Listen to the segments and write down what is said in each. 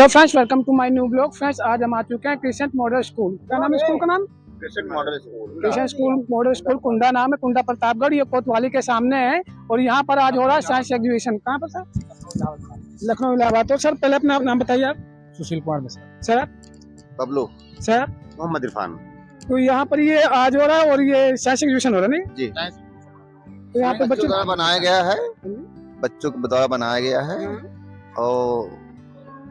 Hello friends, welcome to my new blog. Friends, आज हम आ चुके हैं क्रिसेंट मॉडल स्कूल। क्या नाम है स्कूल का नाम? Crescent model school. Crescent school model school Kunda नाम है, कुंडा प्रतापगढ़, ये कोतवाली के सामने है। और यहाँ पर आज हो रहा है साइंस एग्जीबिशन। कहाँ पर सर? लखनऊ इलाहाबाद। तो सर पहले अपना नाम बताइए आप। सुशील कुमार मिश्रा। सर? बबलू सर? मोहम्मद इरफान तो यहाँ पर ये आज हो रहा है और ये साइंस एग्जीबिशन हो रहा है नहीं? जी। तो यहाँ पर बच्चों द्वारा बनाया गया है, हम्म। बच्चों के द्वारा बनाया गया है और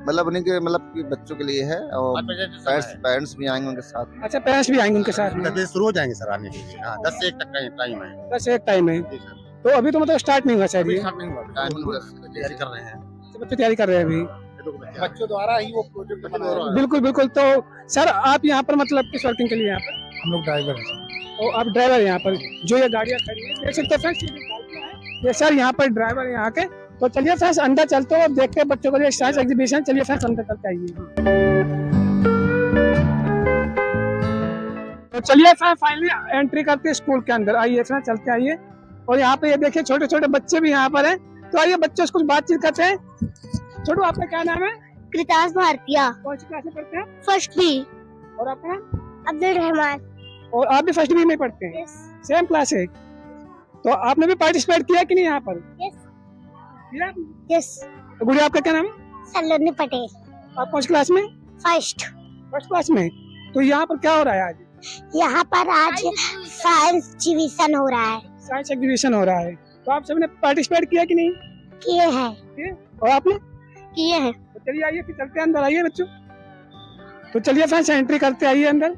मतलब उन्हीं के मतलब कि बच्चों के लिए है और पेरेंट्स भी आएंगे उनके साथ। अच्छा, पेरेंट्स भी आएंगे उनके साथ में? शुरू हो जाएंगे सर आने के लिए। हाँ, 10 से 1 तक का टाइम है। 10 से 1 टाइम है। तो अभी तो मतलब स्टार्ट नहीं हुआ शायद ये? तैयारी कर रहे हैं, बच्चे तैयारी कर रहे हैं अभी बच्चों द्वारा ही वो प्रोजेक्ट बना रहा है। बिल्कुल बिल्कुल। तो सर आप यहाँ पर मतलब किस वर्किंग के लिए यहाँ पर? हम लोग ड्राइवर हैं। और आप ड्राइवर यहाँ पर जो ये गाड़ियाँ खड़ी है देख सकते हैं फ्रेंड्स, ये सर यहाँ पर ड्राइवर यहाँ के। तो चलिए फ्रेंड्स अंदर चलते हैं और देखते हैं बच्चों के लिए साइंस एग्जीबिशन। चलिए फ्रेंड्स अंदर चलते आइए। तो चलिए फ्रेंड्स फाइनली एंट्री करते हैं स्कूल के अंदर। आइए फ्रेंड्स चलते आइए। और यहाँ पे ये देखिए छोटे छोटे बच्चे भी यहाँ पर हैं। तो आइए बच्चों से कुछ बातचीत करते हैं। छोटू, आपका क्या नाम है? कृतास भारतीय, कौन सी क्लास में पढ़ते हैं? First B. और अपना? अब्दुल रहमान। और आप भी फर्स्ट बी में पढ़ते हैं? सेम क्लास है। तो आपने भी पार्टिसिपेट किया कि नहीं यहाँ पर? किया? यस। तो गुड़िया आपका क्या नाम है? सलोनी पटेल, आप कौन सी क्लास में? फर्स्ट। फर्स्ट क्लास में। तो यहाँ पर क्या हो रहा है आज? यहाँ पर आज साइंस एग्जीबिशन हो रहा है। साइंस एग्जीबिशन हो रहा है। तो आप सबने पार्टिसिपेट किया कि नहीं? किए हैं। किए? और आपने? किए हैं। तो चलिए आइए फिर चलते हैं अंदर। आइए बच्चों। तो चलिए फ्रेंड्स एंट्री करते आइए अंदर।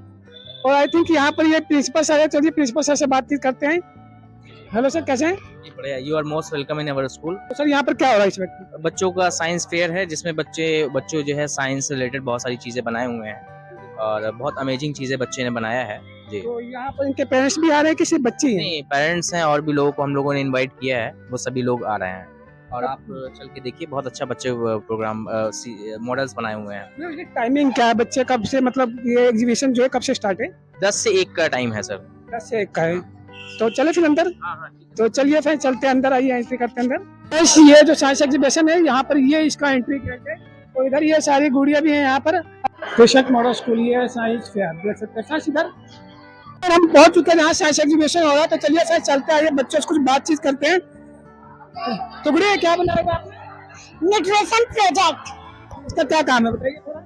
और आई थिंक यहाँ पर ये प्रिंसिपल सर है। चलिए प्रिंसिपल सर से बातचीत करते हैं। हेलो सर, कैसे हैं? बढ़िया। You are most welcome in our school. तो सर यहाँ पर क्या हो रहा है इस वक्त? बच्चों का साइंस फेयर है जिसमें बच्चों जो है साइंस से रिलेटेड बहुत सारी चीजें बनाए हुए हैं और बहुत अमेजिंग चीजें बच्चे ने बनाया है जी। तो यहाँ पर इनके पेरेंट्स भी आ रहे हैं कि सिर्फ बच्चे ही हैं? नहीं, पेरेंट्स हैं और भी लोगों को हम लोगों ने इनवाइट किया है, वो सभी लोग आ रहे हैं। और आप चल के देखिए, बहुत अच्छा बच्चे प्रोग्राम मॉडल्स बनाए हुए हैं। टाइमिंग क्या है? बच्चे कब से मतलब ये एग्जीबिशन जो है कब से स्टार्ट है? 10 से 1 का टाइम है सर। 10 से 1 का है। तो चले फिर अंदर। तो चलिए फिर चलते हैं अंदर। आइए एंट्री करते हैं अंदर। ये जो साइंस एग्जीबिशन है यहाँ पर ये इसका एंट्री गेट है। तो इधर ये सारी गुड़िया भी है यहाँ पर। क्रिसेंट मॉडल स्कूल, ये साइंस फेयर देख सकते हैं फ्रेंड्स इधर। और हम पहुंच चुके हैं जहाँ साइंस एग्जीबिशन हो रहा है। तो चलिए फिर चलते आइए, बच्चों से कुछ बातचीत करते हैं। तो गुड़िया क्या बनाया आपने? Nutrition project. इसका क्या काम है बताइए थोड़ा।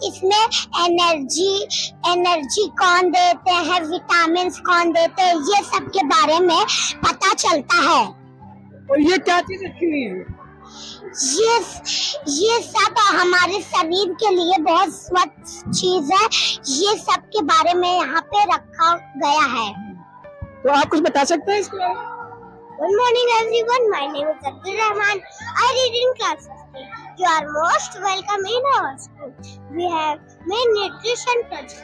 इसमें एनर्जी कौन देते हैं, विटामिन कौन देते हैं, ये सब के बारे में पता चलता है। और ये क्या चीज रखी हुई है? ये सब हमारे शरीर के लिए बहुत स्वच्छ चीज है। ये सब के बारे में यहाँ पे रखा गया है। तो आप कुछ बता सकते हैं इसके बारे में? Good morning everyone, my name is Abdul Rahman. I read in class 5. You are most welcome in our school. We have main nutrition project.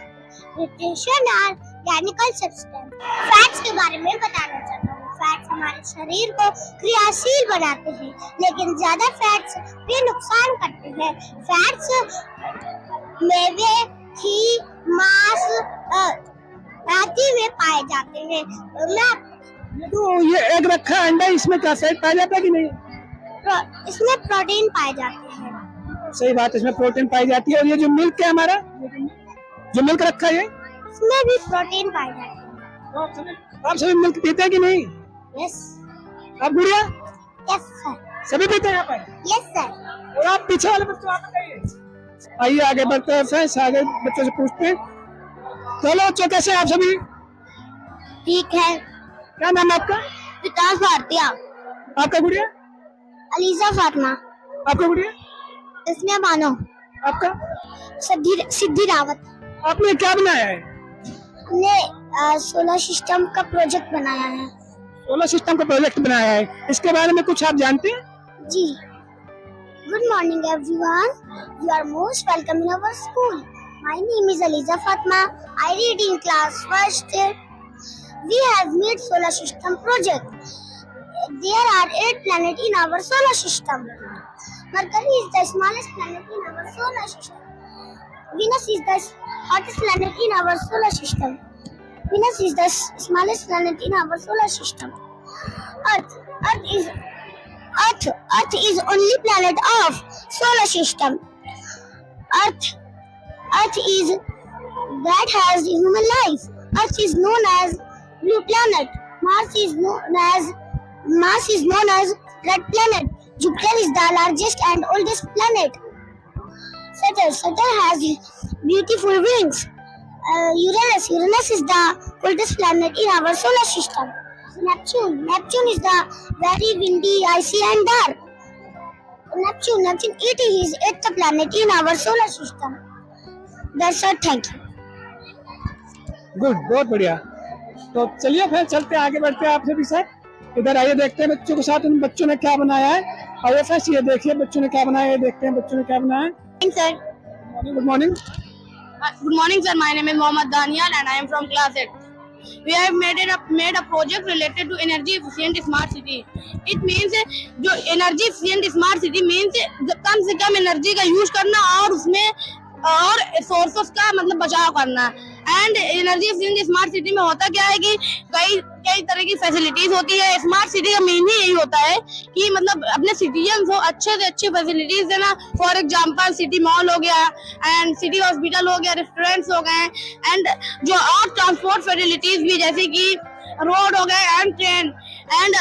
Nutrition are chemical substance. Fats के बारे में बताना चाहता हूँ। फैट्स हमारे शरीर को क्रियाशील बनाते हैं, लेकिन ज्यादा फैट्स भी नुकसान करते हैं। फैट्स मेवे, घी, मांस आदि में पाए जाते हैं। तो ये एग रखा है, अंडा, इसमें क्या फैट पाया जाता है कि नहीं? इसमें प्रोटीन पाए जाते हैं। सही बात है, इसमें प्रोटीन पाई जाती है। और ये जो मिल्क है हमारा, जो मिल्क रखा है, इसमें भी प्रोटीन पाए जाते हैं। तो आप सभी मिल्क पीते हैं कि नहीं? यस। आप गुड़िया? Yes sir. सभी पीते हैं यहाँ पर? Yes sir. और आप पीछे वाले बच्चों आप बताइए। आइए आगे बढ़ते हैं फ्रेंड्स, आगे बच्चों से पूछते हैं। चलो बच्चों, कैसे हैं आप सभी? ठीक है। क्या नाम है आपका? विकास भारतीय। आपका गुड़िया? अलीजा फातिमा। आपका गुड़िया? इसमें मानो। आपका? सिद्धि रावत। आपने क्या बनाया है? हमने सोलर सिस्टम का प्रोजेक्ट बनाया है। सोलर सिस्टम का प्रोजेक्ट बनाया है, इसके बारे में कुछ आप जानते हैं? जी। Good morning everyone, you are most welcome in our school. My name is Aliza Fatima. I read in class first. We have made solar system project. There are 8 planets in our solar system. Mercury is the smallest planet in our solar system. Venus is the hottest planet in our solar system. Venus is the smallest planet in our solar system. Earth is only planet of solar system. Earth is that has human life. Earth is known as blue planet. Mars is known as red planet. Jupiter is the largest and oldest planet. Saturn has beautiful rings. Uranus is the coldest planet in our solar system. Neptune is the very windy, icy and dark. Neptune it is eighth planet in our solar system. That's all. Thank you. Good, बहुत बढ़िया। तो चलिए फिर चलते हैं, आगे बढ़ते हैं आपसे भी सर। इधर आइए, देखते हैं बच्चों के साथ उन बच्चों ने क्या बनाया है। आइए फर्स्ट ये देखिए बच्चों ने क्या बनाया है, देखते हैं बच्चों ने क्या बनाया है। Sir. Good morning. Good morning, sir. My name is Mohammad Daniel, and I am from class 8. We have made a project related to energy efficient smart city. It means जो energy efficient smart city means कम से कम energy का use करना और उसमें और sources का मतलब बचाव करना। And energy efficient smart city में होता क्या है कि कई तरह की फैसिलिटीज होती है। स्मार्ट सिटी का मेन ही यही होता है कि मतलब अपने सिटीजन को अच्छे से अच्छी फैसिलिटीज देना। फॉर एग्जांपल सिटी मॉल हो गया एंड सिटी हॉस्पिटल हो गया, रेस्टोरेंट्स हो गए एंड जो और ट्रांसपोर्ट फैसिलिटीज भी जैसे कि रोड हो गए and train. And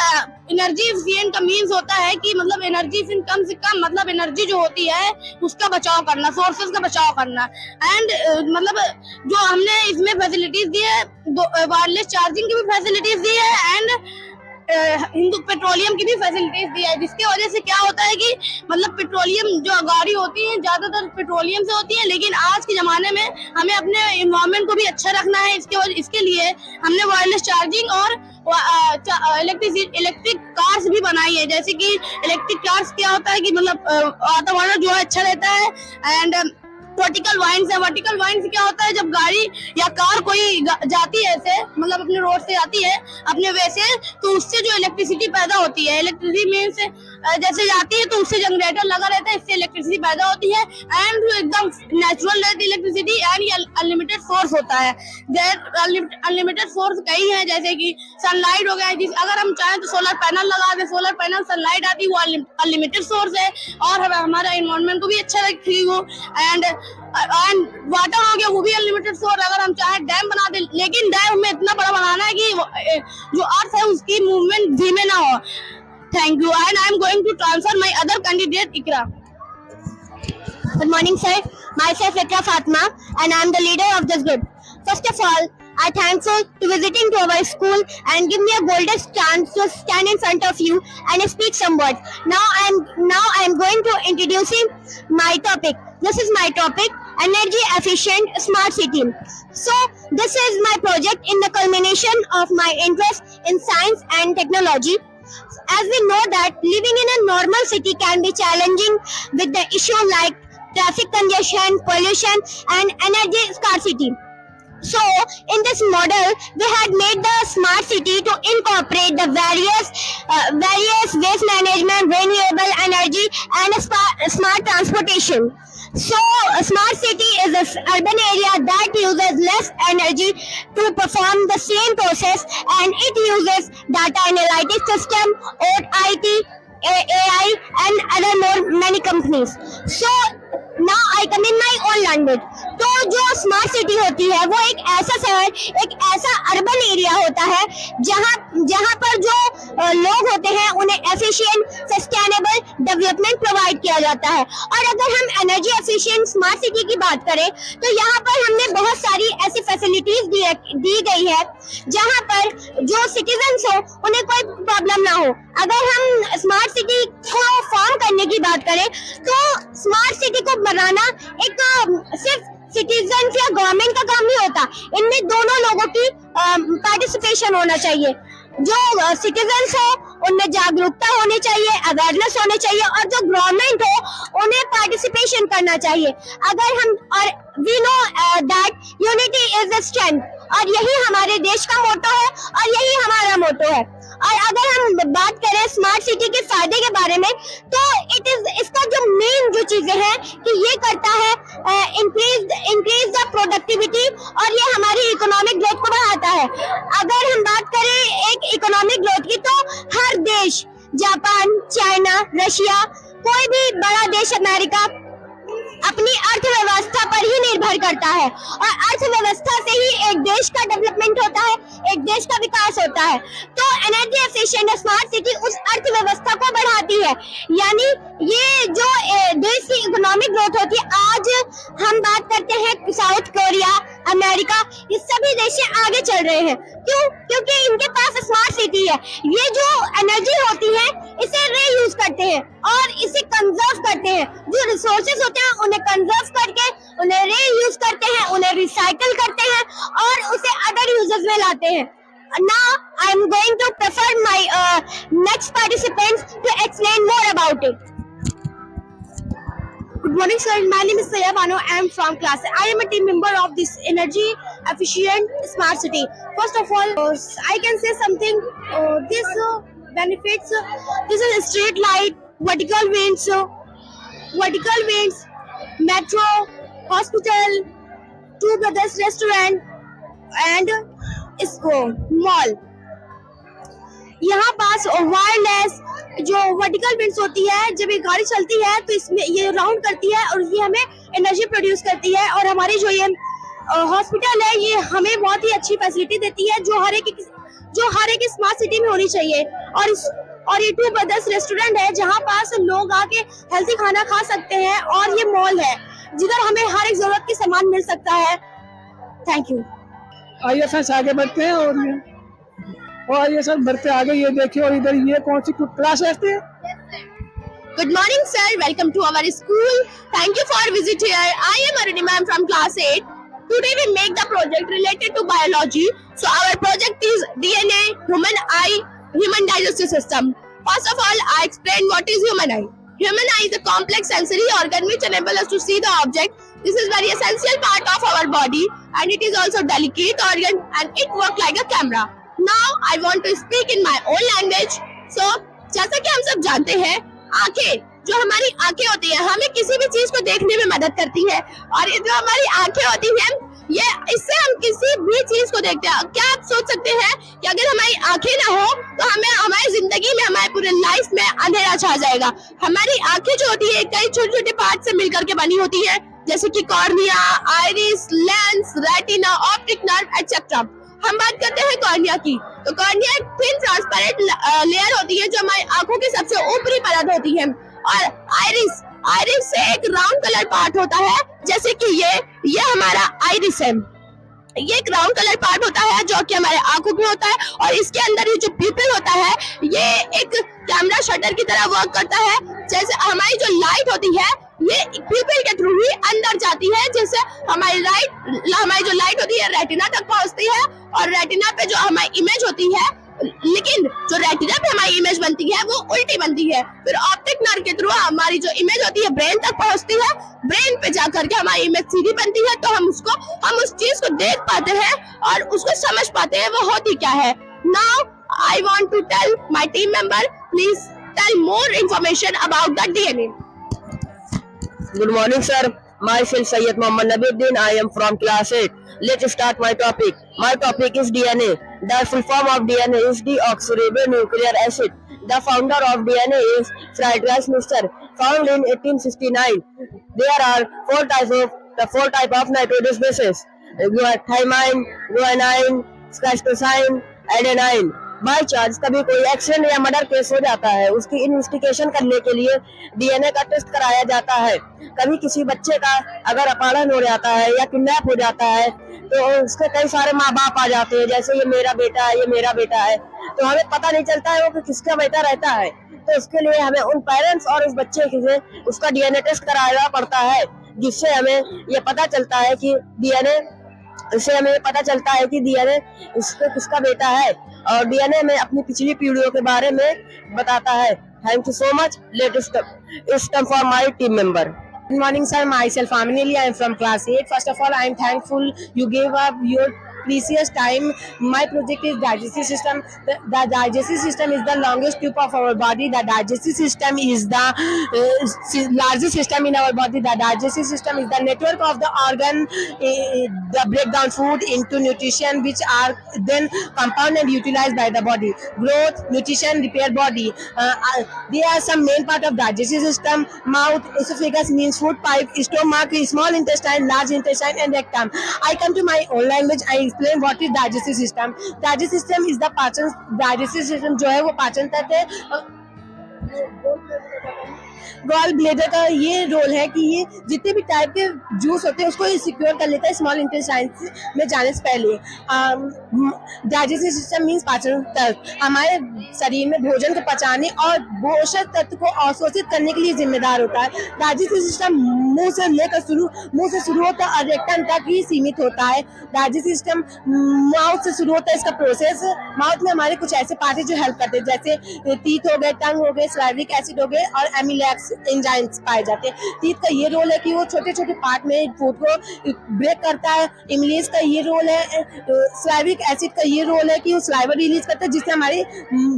energy efficient का मीन्स होता है कि मतलब एनर्जी कम से कम मतलब एनर्जी जो होती है उसका बचाव करना, सोर्सेज का बचाव करना। एंड मतलब जो हमने इसमें फैसिलिटीज दी है, वायरलेस चार्जिंग की भी फैसिलिटीज दी है एंड हिंदू पेट्रोलियम की भी फैसिलिटीज दी है, जिसके वजह से क्या होता है कि मतलब पेट्रोलियम जो गाड़ी होती है ज्यादातर पेट्रोलियम से होती है, लेकिन आज के जमाने में हमें अपने एनवायरनमेंट को भी अच्छा रखना है। इसके लिए हमने वायरलेस चार्जिंग और इलेक्ट्रिक कार्स भी बनाई है। जैसे कि इलेक्ट्रिक कार्स क्या होता है कि मतलब वातावरण जो है अच्छा रहता है। एंड वर्टिकल वाइन से क्या होता है, जब गाड़ी या कार कोई जाती है ऐसे मतलब अपने रोड से जाती है अपने वे से, तो उससे जो इलेक्ट्रिसिटी पैदा होती है, इलेक्ट्रिसिटी मीन्स जैसे जाती है तो उससे जनरेटर लगा रहता है, इससे इलेक्ट्रिसिटी पैदा होती है एंड एकदम नेचुरल रहती है इलेक्ट्रिसिटी। एंड ये अनलिमिटेड सोर्स होता है। अनलिमिटेड सोर्स कई है, जैसे कि सनलाइट हो गया, अगर हम चाहें तो सोलर पैनल लगा दें, सोलर पैनल सनलाइट आती है, वो अनलिमिटेड सोर्स है और हमारा एनवायरनमेंट को भी अच्छा रखेगी वो। एंड वाटर हो गया, वो भी अनलिमिटेड सोर्स। अगर हम चाहे डैम बना दे, लेकिन डैम हमें इतना बड़ा बनाना है कि जो अर्थ है उसकी मूवमेंट धीमे ना हो। Thank you and I am going to transfer my other candidate Iqra. Good morning, sir. Myself Ikra Fatma, and I am the leader of this group. First of all, I thankful to visiting to our school and give me a golden chance to stand in front of you and speak some words. Now I am going to introducing my topic. This is my topic: energy efficient smart city. So this is my project in the culmination of my interest in science and technology. As we know that living in a normal city can be challenging with the issue like traffic congestion, pollution and energy scarcity. So in this model we had made the smart city to incorporate the various waste management, renewable energy and smart transportation. So a smart city is an urban area that uses less energy to perform the same process, and it uses data analytics system or IT, AI and other many companies. So now I come in my own language. तो जो smart city होती है वो एक ऐसा शहर, एक ऐसा अर्बन एरिया होता है जहाँ पर जो लोग होते हैं उन्हें एफिशिएंट सस्टेनेबल डेवलपमेंट प्रोवाइड किया जाता है। और अगर हम एनर्जी एफिशिएंट स्मार्ट सिटी की बात करें तो यहाँ पर हमने बहुत सारी ऐसी फैसिलिटीज दी गई है जहाँ पर जो सिटीजन्स हो उन्हें कोई प्रॉब्लम ना हो। अगर हम स्मार्ट सिटी को फॉर्म करने की बात करें तो स्मार्ट सिटी को बनाना एक सिर्फ सिटीजन या गवर्नमेंट का काम नहीं होता, इनमें दोनों लोगों की पार्टिसिपेशन होना चाहिए। जो सिटीजन्स हो उनमें जागरूकता होनी चाहिए, अवेयरनेस होनी चाहिए और जो गवर्नमेंट हो उन्हें पार्टिसिपेशन करना चाहिए। अगर हम और we know that unity is the strength, और यही हमारे देश का मोटो है और यही हमारा मोटो है। और अगर हम बात करें स्मार्ट सिटी के फायदे के बारे में तो इसका जो मेन जो चीजें हैं कि ये करता है इंक्रीज द प्रोडक्टिविटी और ये हमारी इकोनॉमिक ग्रोथ को बढ़ाता है। अगर हम बात करें एक इकोनॉमिक ग्रोथ की तो हर देश, जापान, चाइना, रशिया, कोई भी बड़ा देश, अमेरिका, अपनी अर्थव्यवस्था पर ही निर्भर करता है और अर्थव्यवस्था से ही एक देश का डेवलपमेंट होता है, एक देश का विकास होता है। तो एनर्जी एफिशिएंट स्मार्ट सिटी उस अर्थव्यवस्था को बढ़ाती है, यानी ये जो देश की इकोनॉमिक ग्रोथ होती है। आज हम बात करते हैं साउथ कोरिया, अमेरिका, ये सभी देश आगे चल रहे हैं। क्यों? क्योंकि इनके पास स्मार्ट सिटी है। ये जो एनर्जी होती है इसे रीयूज करते हैं और इसे कंजर्व करते हैं। जो रिसोर्सेज होते हैं उन्हें कंजर्व करके उन्हें रीयूज करते हैं, उन्हें रिसाइकल करते हैं और उसे अदर यूजेस में लाते हैं। Now I am going to prefer my next participants to explain more about it. Good morning, sir. My name is Saya Bano. I am from class. I am a team member of this energy efficient smart city. First of all, I can say something. This benefits. This is street light, vertical vents, metro, hospital, Two Brothers restaurant, and इसको mall. यहाँ पास wireless जो vertical winds होती है, जब ये गाड़ी चलती है तो इसमें ये राउंड करती है और ये हमें एनर्जी प्रोड्यूस करती है। और हमारी जो ये हॉस्पिटल है ये हमें बहुत ही अच्छी फैसिलिटी देती है जो हर एक स्मार्ट सिटी में होनी चाहिए। और ये टू ब्रदर्स रेस्टोरेंट है जहाँ पास लोग आके हेल्थी खाना खा सकते हैं और ये मॉल है जिधर हमें हर एक जरूरत की सामान मिल सकता है। Thank you. आइए फ्रेंड्स आगे बढ़ते हैं और आइए सर बढ़ते आगे। ये देखिए और इधर ये कौन सी क्लास है? Good morning, sir. Welcome to our school. Thank you for visit here. I am Arunima. I am from class 8. Today we make the project related to biology. So our project is DNA, human eye, human digestive system. First of all, I explain what is human eye. Human eye is a complex sensory organ which enables us to see the object. This is very essential part of our body and it is also delicate organ and it works like a camera. Now I want to speak in my own language. So जैसा कि हम सब जानते हैं, आंखें, जो हमारी आंखें होती है हमें किसी भी चीज को देखने में मदद करती है और ये जो हमारी आंखें होती हैं ये इससे हम किसी भी चीज को देखते हैं। क्या आप सोच सकते हैं कि अगर हमारी आंखें ना हो तो हमें हमारी जिंदगी में हमारे पूरे लाइफ में अंधेरा छा जाएगा। हमारी आंखें जो होती है कई छोटे छोटे पार्ट से मिलकर के बनी होती है जैसे कि cornea, iris, lens, retina, optic nerve etcetera. हम बात करते हैं कॉर्निया की, तो कॉर्निया एक थिन ट्रांसपेरेंट लेयर होती है जो हमारी आंखों की सबसे ऊपरी परत होती है। और आइरिस से एक राउंड कलर पार्ट होता है जैसे कि ये हमारा आइरिस है। ये एक राउंड कलर पार्ट होता है जो कि हमारे आंखों में होता है और इसके अंदर ये जो प्यूपिल होता है ये एक कैमरा शटर की तरह वर्क करता है। जैसे हमारी जो लाइट होती है ये प्यूपिल के थ्रू ही अंदर जाती है, जैसे हमारी जो लाइट होती है रेटिना तक पहुंचती है और रेटिना पे जो हमारी इमेज होती है, लेकिन जो रेटिना पे हमारी इमेज बनती है वो उल्टी बनती है। फिर ऑप्टिक नर्व के थ्रू हमारी जो इमेज होती है ब्रेन तक पहुंचती है, ब्रेन पे जाकर के हमारी इमेज सीधी बनती है तो हम उस चीज को देख पाते हैं और उसको समझ पाते हैं वो होती क्या है। Now I want to tell my team member, please tell more information about the DNA. Good morning, sir. Myself Syed Mohammad Nabiuddin. I am from class 8. Let's start my topic. My topic is DNA. The full form of DNA is deoxyribonucleic acid. The founder of DNA is Friedrich Mister, found in 1869. There are four types of nitrogenous bases: thymine, guanine, cytosine, adenine. By chance कभी कोई accident या murder case हो जाता है, उसकी investigation करने के लिए डीएनए का टेस्ट कराया जाता है। कभी किसी बच्चे का अगर अपहरण हो जाता है या किडनैप हो जाता है तो उसके कई सारे माँ बाप आ जाते हैं, जैसे ये मेरा बेटा है, ये मेरा बेटा है, तो हमें पता नहीं चलता है वो कि किसका बेटा रहता है। तो उसके लिए हमें उन पेरेंट्स और उस बच्चे से उसका डीएनए टेस्ट कराना पड़ता है, जिससे हमें ये पता चलता है कि डीएनए इसका किसका बेटा है और डीएनए में अपनी पिछली पीढ़ियों के बारे में बताता है। Thank you so much. Latest for my team member. Good morning, sir. Myself, Amineli. I am from class 8. First of all, I am thankful you gave up your precious time. My project is digestive system. The digestive system is the longest tube of our body. The digestive system is the largest system in our body. The digestive system is the network of the organ that break down food into nutrition, which are then compounded and utilized by the body. Growth, nutrition, repair body. There are some main part of digestive system: mouth, esophagus means food pipe, stomach, small intestine, large intestine, and rectum. I come to my own language. I explain what is digestive system. Digestive system is the पाचन. Digestive system जो है वो पाचन तंत्र है. Gall bladder का ये role है कि ये जितने भी टाइप के जूस होते हैं उसको सिक्योर कर लेता है स्मॉल इंटेस्टाइन में जाने से पहले. डाइजेस्टिव सिस्टम मींस पाचन तंत्र हमारे शरीर में भोजन को पचाने और पोषक तत्व को अवशोषित करने के लिए जिम्मेदार होता है. डाइजेस्टिव सिस्टम मुंह से शुरू होता है और रेक्टम तक ही सीमित होता है. डाइजेस्टिव सिस्टम माउथ से शुरू होता है. इसका प्रोसेस माउथ में हमारे कुछ ऐसे पार्ट है जो हेल्प करते हैं, जैसे टीथ हो गए, टंग हो गए, सलाइविक एसिड हो गए और एमिलेक्स एंजाइम्स पाए जाते हैं. टीथ का ये रोल है कि वो छोटे छोटे पार्ट में फूड को ब्रेक करता है. इमलेज का ये रोल है. सलाइविक एसिड का ये रोल है कि वो सलाइवा रिलीज करता है, जिससे हमारे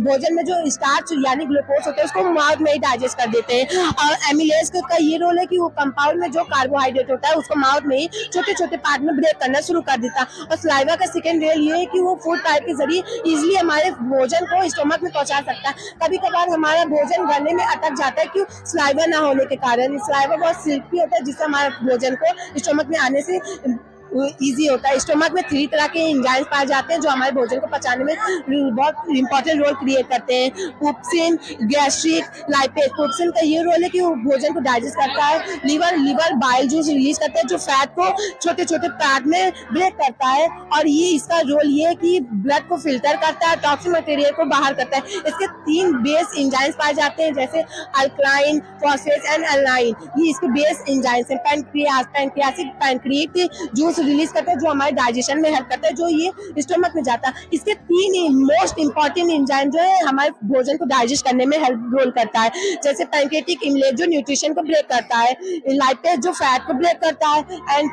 भोजन में जो स्टार्च यानी ग्लूकोज होता है उसको माउथ में ही डाइजेस्ट कर देते हैं. और एमिलेज का ये रोल है कि वो कंपाउंड में जो कार्बोहाइड्रेट होता है उसको माउथ में ही छोटे छोटे पार्ट में ब्रेक करना शुरू कर देता है. और सलाइवा का सेकेंड रोल ये है कि वो फूड पाइप के जरिए इजिली हमारे भोजन को स्टोमक में पहुंचा सकता है. कभी कभार हमारा भोजन गलने में अटक जाता है क्यों? सलाइवा ना होने के कारण. सलाइवा बहुत सिल्की होता है जिससे हमारे भोजन को स्टोमक में आने से इजी होता है. स्टोमक में 3 तरह के एंजाइम्स पाए जाते हैं जो हमारे भोजन को पचाने में बहुत इंपॉर्टेंट रोल क्रिएट करते हैं. पुप्सिन, गैस्ट्रिक, लाइपेज. पुप्सिन का ये रोल है कि वो भोजन को डाइजेस्ट करता है. लिवर बाइल जूस रिलीज करता है जो फैट को छोटे छोटे पार्ट में ब्रेक करता है. और ये इसका रोल ये है कि ब्लड को फिल्टर करता है, टॉक्सिक मटेरियल को बाहर करता है. इसके 3 बेस एंजाइम्स पाए जाते हैं जैसे अल्कलाइन, फॉस्फेट एंड एलाइन. ये इसके बेस एंजाइम्स हैं. पैनक्रियासिक पैनक्रिएट जूस रिलीज करता है जो हमारे डाइजेशन में हेल्प करता है, जो ये स्टोमक में जाता है. इसके 3 मोस्ट इंपॉर्टेंट एंजाइम जो है हमारे भोजन को डाइजेस्ट करने में हेल्प रोल करता है, जैसे पैनक्रियाटिक इमलेज जो न्यूट्रिशन को ब्रेक करता है, लाइपेज जो फैट को ब्रेक करता है, एंड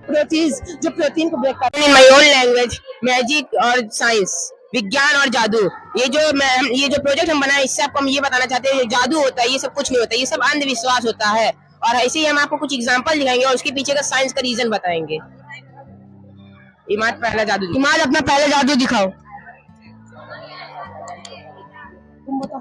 प्रोटीन्स जो प्रोटीन को ब्रेक करता है. In my own language, magic और साइंस, विज्ञान और जादू. ये जो प्रोजेक्ट हम बनाए इससे आपको हम ये बताना चाहते हैं जादू होता है ये सब कुछ नहीं होता, ये सब अंधविश्वास होता है. और ऐसे ही हम आपको कुछ एग्जांपल दिखाएंगे और उसके पीछे का साइंस का रीजन बताएंगे. इमाद पहला जादू. इमाद अपना पहला जादू दिखाओ. तुम बताओ.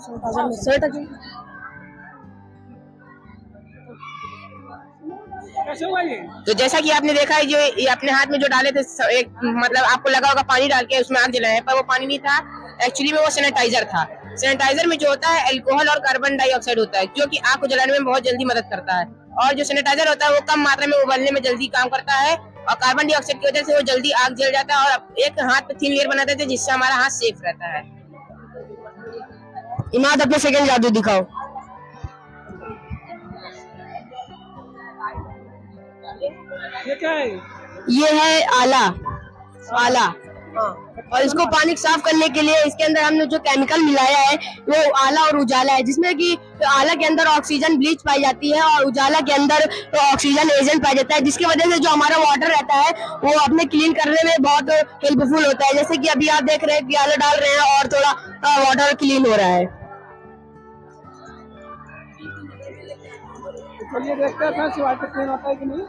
कैसे हुआ ये? तो जैसा कि आपने देखा है जो ये अपने हाथ में जो डाले थे एक मतलब आपको लगा होगा पानी डाल के उसमें आग जलाए, पर वो पानी नहीं था. एक्चुअली में वो सैनिटाइजर था. सैनिटाइजर में जो होता है अल्कोहल और कार्बन डाइऑक्साइड होता है जो कि आग को जलाने में बहुत जल्दी मदद करता है. और जो सैनिटाइजर होता है वो कम मात्रा में उबलने में जल्दी काम करता है और कार्बन डाइऑक्साइड की वजह से वो जल्दी आग जल जाता है और एक हाथ पे 3 लेयर बना देते हैं जिससे हमारा हाथ सेफ रहता है. इमाद अपना सेकंड जादू दिखाओ. ये क्या है? ये है आला. और इसको पानी साफ करने के लिए इसके अंदर हमने जो केमिकल मिलाया है वो आला और उजाला है, जिसमें कि आला के अंदर ऑक्सीजन ब्लीच पाई जाती है और उजाला के अंदर तो ऑक्सीजन एजेंट पाया जाता है, जिसकी वजह से जो हमारा वाटर रहता है वो अपने क्लीन करने में बहुत हेल्पफुल होता है. जैसे कि अभी आप देख रहे हैं कि आला डाल रहे हैं और थोड़ा वाटर क्लीन हो रहा है. चलिए देखते हैं वाटर क्लीन होता है कि नहीं.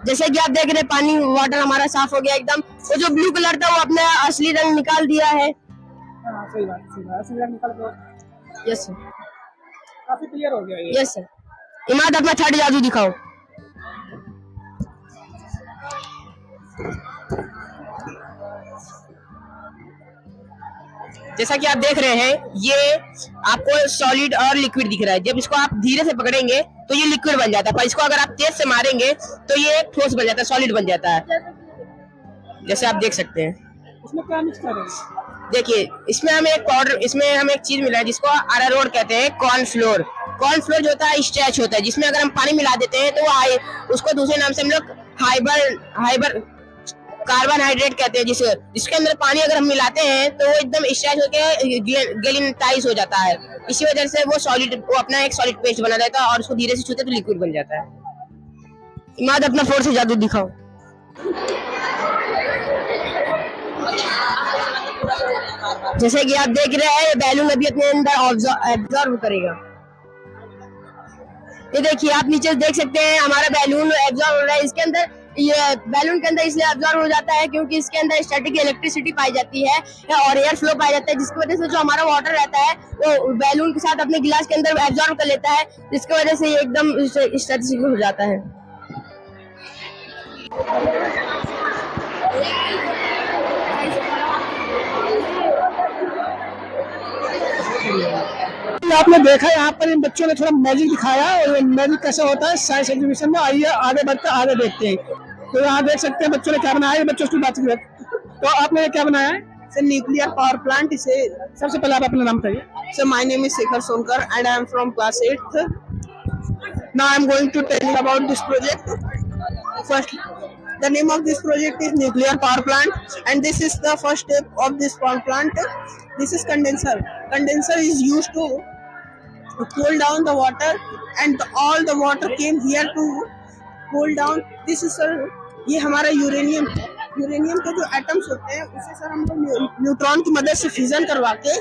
जैसे कि आप देख रहे हैं पानी वाटर हमारा साफ हो गया एकदम. वो जो ब्लू कलर था वो अपना असली रंग निकाल दिया है. हाँ सही बात. असली रंग निकल गया. Yes sir. काफी क्लियर हो गया ये. Yes sir. इमाद अपना थर्ड जादू दिखाओ. जैसा कि आप देख रहे हैं ये आपको सॉलिड और लिक्विड दिख रहा है. जब इसको आप धीरे से पकड़ेंगे तो ये लिक्विड बन जाता है, पर इसको अगर आप तेज से मारेंगे तो ये ठोस बन जाता है, सॉलिड बन जाता है. जैसे आप देख सकते हैं. इसमें क्या मिक्स करेंगे? देखिए इसमें हम एक पाउडर, इसमें हम एक चीज मिला है जिसको अरारोट कहते हैं. कॉर्नफ्लोर जो होता है स्ट्रेच होता है, जिसमें अगर हम पानी मिला देते हैं तो उसको दूसरे नाम से हम लोग कार्बोहाइड्रेट कहते हैं, जिसके अंदर पानी अगर हम मिलाते हैं तो वो एकदम स्ट्रेच होकर गेलिनाइज हो जाता है. इसी वजह से वो अपना एक सॉलिड पेस्ट बना देता है और उसको धीरे से छूते तो लिक्विड बन जाता है. इमाद अपना फोर्थ जादू दिखाओ. जैसे कि आप देख रहे हैं, ये बैलून अभी अपने अंदर एब्जॉर्ब करेगा। ये देखिए, आप नीचे देख सकते हैं हमारा बैलून एब्जॉर्ब हो रहा है। इसके अंदर, ये बैलून के अंदर इसलिए एब्जॉर्ब हो जाता है क्योंकि इसके अंदर स्टैटिक इलेक्ट्रिसिटी पाई जाती है और एयर फ्लो पाया जाता है, जिसकी वजह से जो हमारा वाटर रहता है वो बैलून के साथ अपने गिलास के अंदर एब्जॉर्ब कर लेता है, जिसकी वजह से ये एकदम स्टैटिक हो जाता है। आपने देखा यहाँ पर इन बच्चों ने थोड़ा मैजिक दिखाया, और मैजिक कैसे होता है साइंस एग्जीबिशन में। आइए आगे बढ़ते आगे देखते हैं। तो यहाँ देख सकते हैं बच्चों ने क्या बनाया है, बच्चों की बात करें तो आपने क्या बनाया है? Sir nuclear power plant. इसे सबसे पहले आप अपना नाम बताइए। Sir my name is Shekhar Sonkar and I am from class 8th. Now I am going to tell you about this project. First, the name of this project is nuclear power plant, and this is the first step of this power plant. This is condenser. Condenser is used to cool down the water, and all the water came here to cool down. This is sir, ये हमारा uranium है। Uranium के जो atoms होते हैं उसे sir हम लोग न्यूट्रॉन की मदद से फ्यूजन करवा के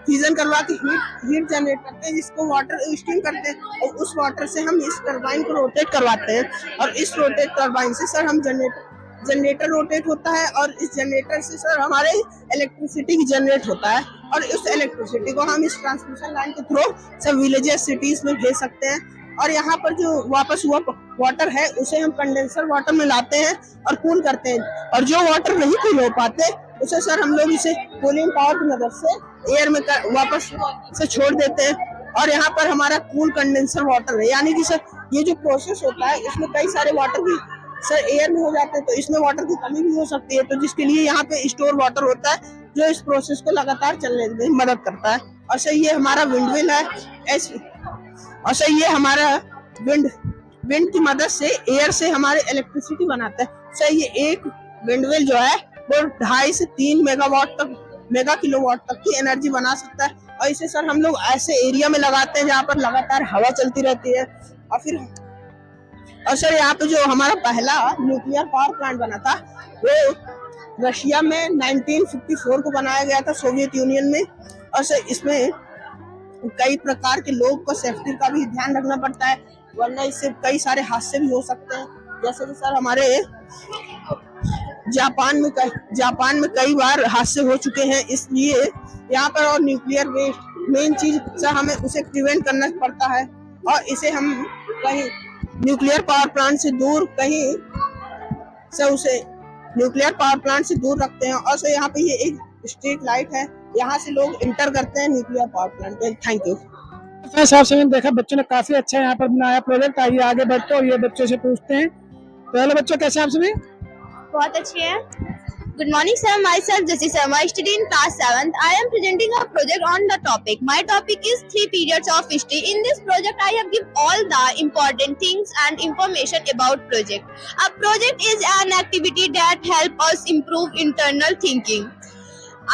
हीट जनरेट करते हैं, जिसको वाटर स्टीम करते हैं, और उस वाटर से हम इस टरबाइन को रोटेट करवाते हैं, और इस रोटेट टरबाइन से सर हम जनरेटर रोटेट होता है, और इस जनरेटर से सर हमारे इलेक्ट्रिसिटी जनरेट होता है, और उस इलेक्ट्रिसिटी को हम इस ट्रांसमिशन लाइन के थ्रू सब विलेजेस सिटीज में भेज सकते हैं। और यहाँ पर जो वापस हुआ वाटर है उसे हम कंडेंसर वाटर में लाते हैं और कूल करते हैं, और जो वाटर नहीं कूल हो पाते उसे सर हम लोग इसे कूलिंग पावर की मदद से एयर में वापस से छोड़ देते हैं। और यहाँ पर हमारा कूल कंडेंसर वाटर है, यानी कि सर ये जो प्रोसेस होता है इसमें कई सारे वाटर भी सर एयर में हो जाते हैं, तो इसमें वाटर की कमी भी हो सकती है, तो जिसके लिए यहाँ पे स्टोर वाटर होता है जो इस प्रोसेस को लगातार चलने में मदद करता है। और सर ये हमारा विंडमिल है, और सर ये हमारा विंड की मदद से एयर से हमारे इलेक्ट्रिसिटी बनाता है। सर ये एक विंडमिल जो है वो 2.5 से 3 मेगा किलोवाट तक की एनर्जी बना सकता है, और इसे सर हम लोग ऐसे एरिया में लगाते हैं जहाँ पर लगातार हवा चलती रहती है। और सर यहाँ पे जो हमारा पहला न्यूक्लियर पावर प्लांट बना था वो रशिया में 1954 को बनाया गया था, सोवियत यूनियन में। और सर इसमें कई प्रकार के लोगों को सेफ्टी का भी ध्यान रखना पड़ता है, वरना इससे कई सारे हादसे भी हो सकते हैं। जैसे कि सर हमारे जापान में कई बार हादसे हो चुके हैं, इसलिए यहाँ पर और न्यूक्लियर वेस्ट मेन चीज सर हमें उसे प्रिवेंट करना पड़ता है, और इसे हम कहीं न्यूक्लियर पावर प्लांट से दूर रखते हैं। और सर यहाँ पे ये एक स्ट्रीट लाइट है, यहाँ से लोग इंटर करते हैं न्यूक्लियर पावर प्लांट में। Thank you. साहब से मैंने देखा बच्चों ने काफी अच्छा यहाँ पर बनाया प्रोजेक्ट। आइए आगे बढ़ते और ये बच्चों से पूछते हैं। पहले बच्चों कैसे आप सभी? बहुत अच्छे हैं। Good morning, sir. Myself, Jesse Sharma, study in class 7th. I am presenting a project on the topic. My topic is 3 periods of history. In this project, I have given all the important things and information about project. A project is an activity that help us improve internal thinking.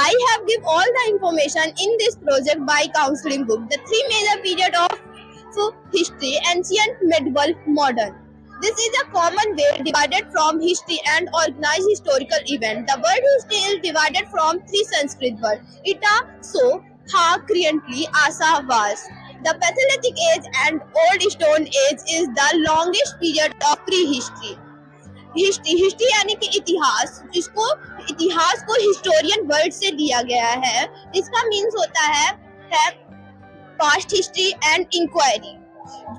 I have given all the information in this project by counseling book. The 3 major periods of history: ancient, medieval, modern. This is a common way divided from history and organized historical event. The word history is divided from 3 Sanskrit words: ita, so, ha, currently, asa, was. The Paleolithic age and Old Stone Age is the longest period of prehistory. History यानी कि इतिहास, जिसको इतिहास को historian word से लिया गया है। इसका मीन्स होता है past history and inquiry.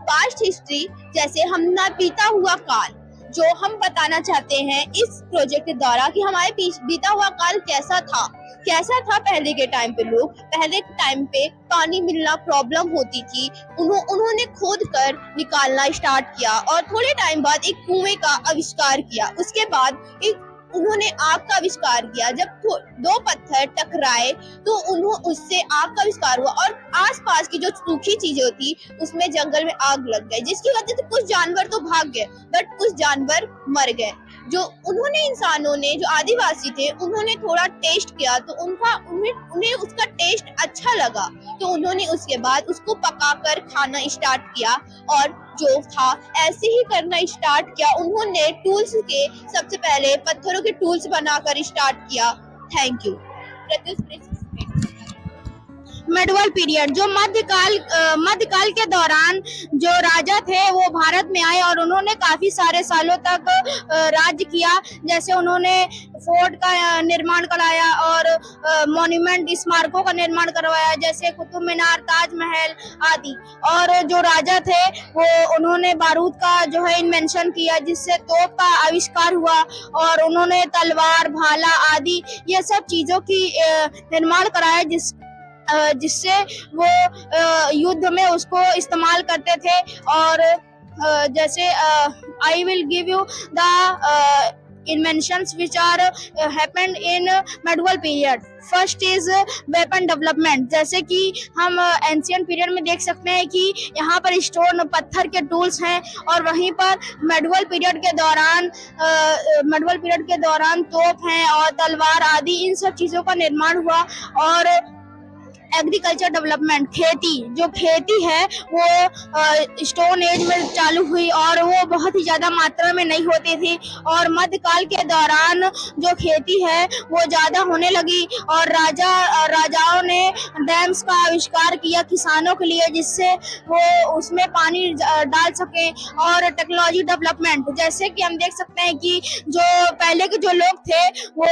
Past history जैसे हमने बीता हुआ काल, जो हम बताना चाहते हैं इस प्रोजेक्ट के द्वारा कि हमारे बीता हुआ काल कैसा था पहले के टाइम पे। पहले के टाइम पे पानी मिलना प्रॉब्लम होती थी, उन्होंने खोद कर निकालना स्टार्ट किया, और थोड़े टाइम बाद एक कुएं का आविष्कार किया। उसके बाद उन्होंने आग का आविष्कार किया। जब 2 पत्थर टकराए तो उससे आग का आविष्कार हुआ, और आसपास की जो सूखी चीजें थी उसमें जंगल में आग लग गई, जिसकी वजह से कुछ जानवर तो भाग गए बट कुछ जानवर मर गए। जो उन्होंने इंसानों ने जो आदिवासी थे उन्होंने थोड़ा टेस्ट किया तो उन्हें उसका टेस्ट अच्छा लगा, तो उन्होंने उसके बाद उसको पकाकर खाना स्टार्ट किया और जो था ऐसे ही करना स्टार्ट किया। उन्होंने टूल्स के सबसे पहले पत्थरों के टूल्स बनाकर स्टार्ट किया। Thank you. मेडवल पीरियड, जो मध्यकाल के दौरान जो राजा थे वो भारत में आए और उन्होंने काफी सारे सालों तक राज्य किया। जैसे उन्होंने फोर्ट का निर्माण कराया और मॉन्यूमेंट स्मारकों का निर्माण करवाया, जैसे कुतुब मीनार, ताजमहल आदि। और जो राजा थे वो उन्होंने बारूद का जो है इन्वेंशन किया, जिससे तोप का आविष्कार हुआ और उन्होंने तलवार, भाला आदि ये सब चीजों की निर्माण कराया, जिससे वो युद्ध में उसको इस्तेमाल करते थे। और जैसे I will give you the inventions which are happened in medieval period. First is weapon development, जैसे कि हम एंशियंट पीरियड में देख सकते हैं कि यहाँ पर स्टोन पत्थर के टूल्स हैं और वहीं पर मेडीवल पीरियड के दौरान तोप हैं और तलवार आदि इन सब चीजों का निर्माण हुआ। और एग्रीकल्चर डेवलपमेंट, खेती है वो स्टोन एज में चालू हुई और वो बहुत ही ज्यादा मात्रा में नहीं होती थी और मध्यकाल के दौरान जो खेती है वो ज्यादा होने लगी और राजाओं ने डैम्स का आविष्कार किया किसानों के लिए, जिससे वो उसमें पानी डाल सके। और टेक्नोलॉजी डेवलपमेंट, जैसे कि हम देख सकते हैं कि जो पहले के जो लोग थे वो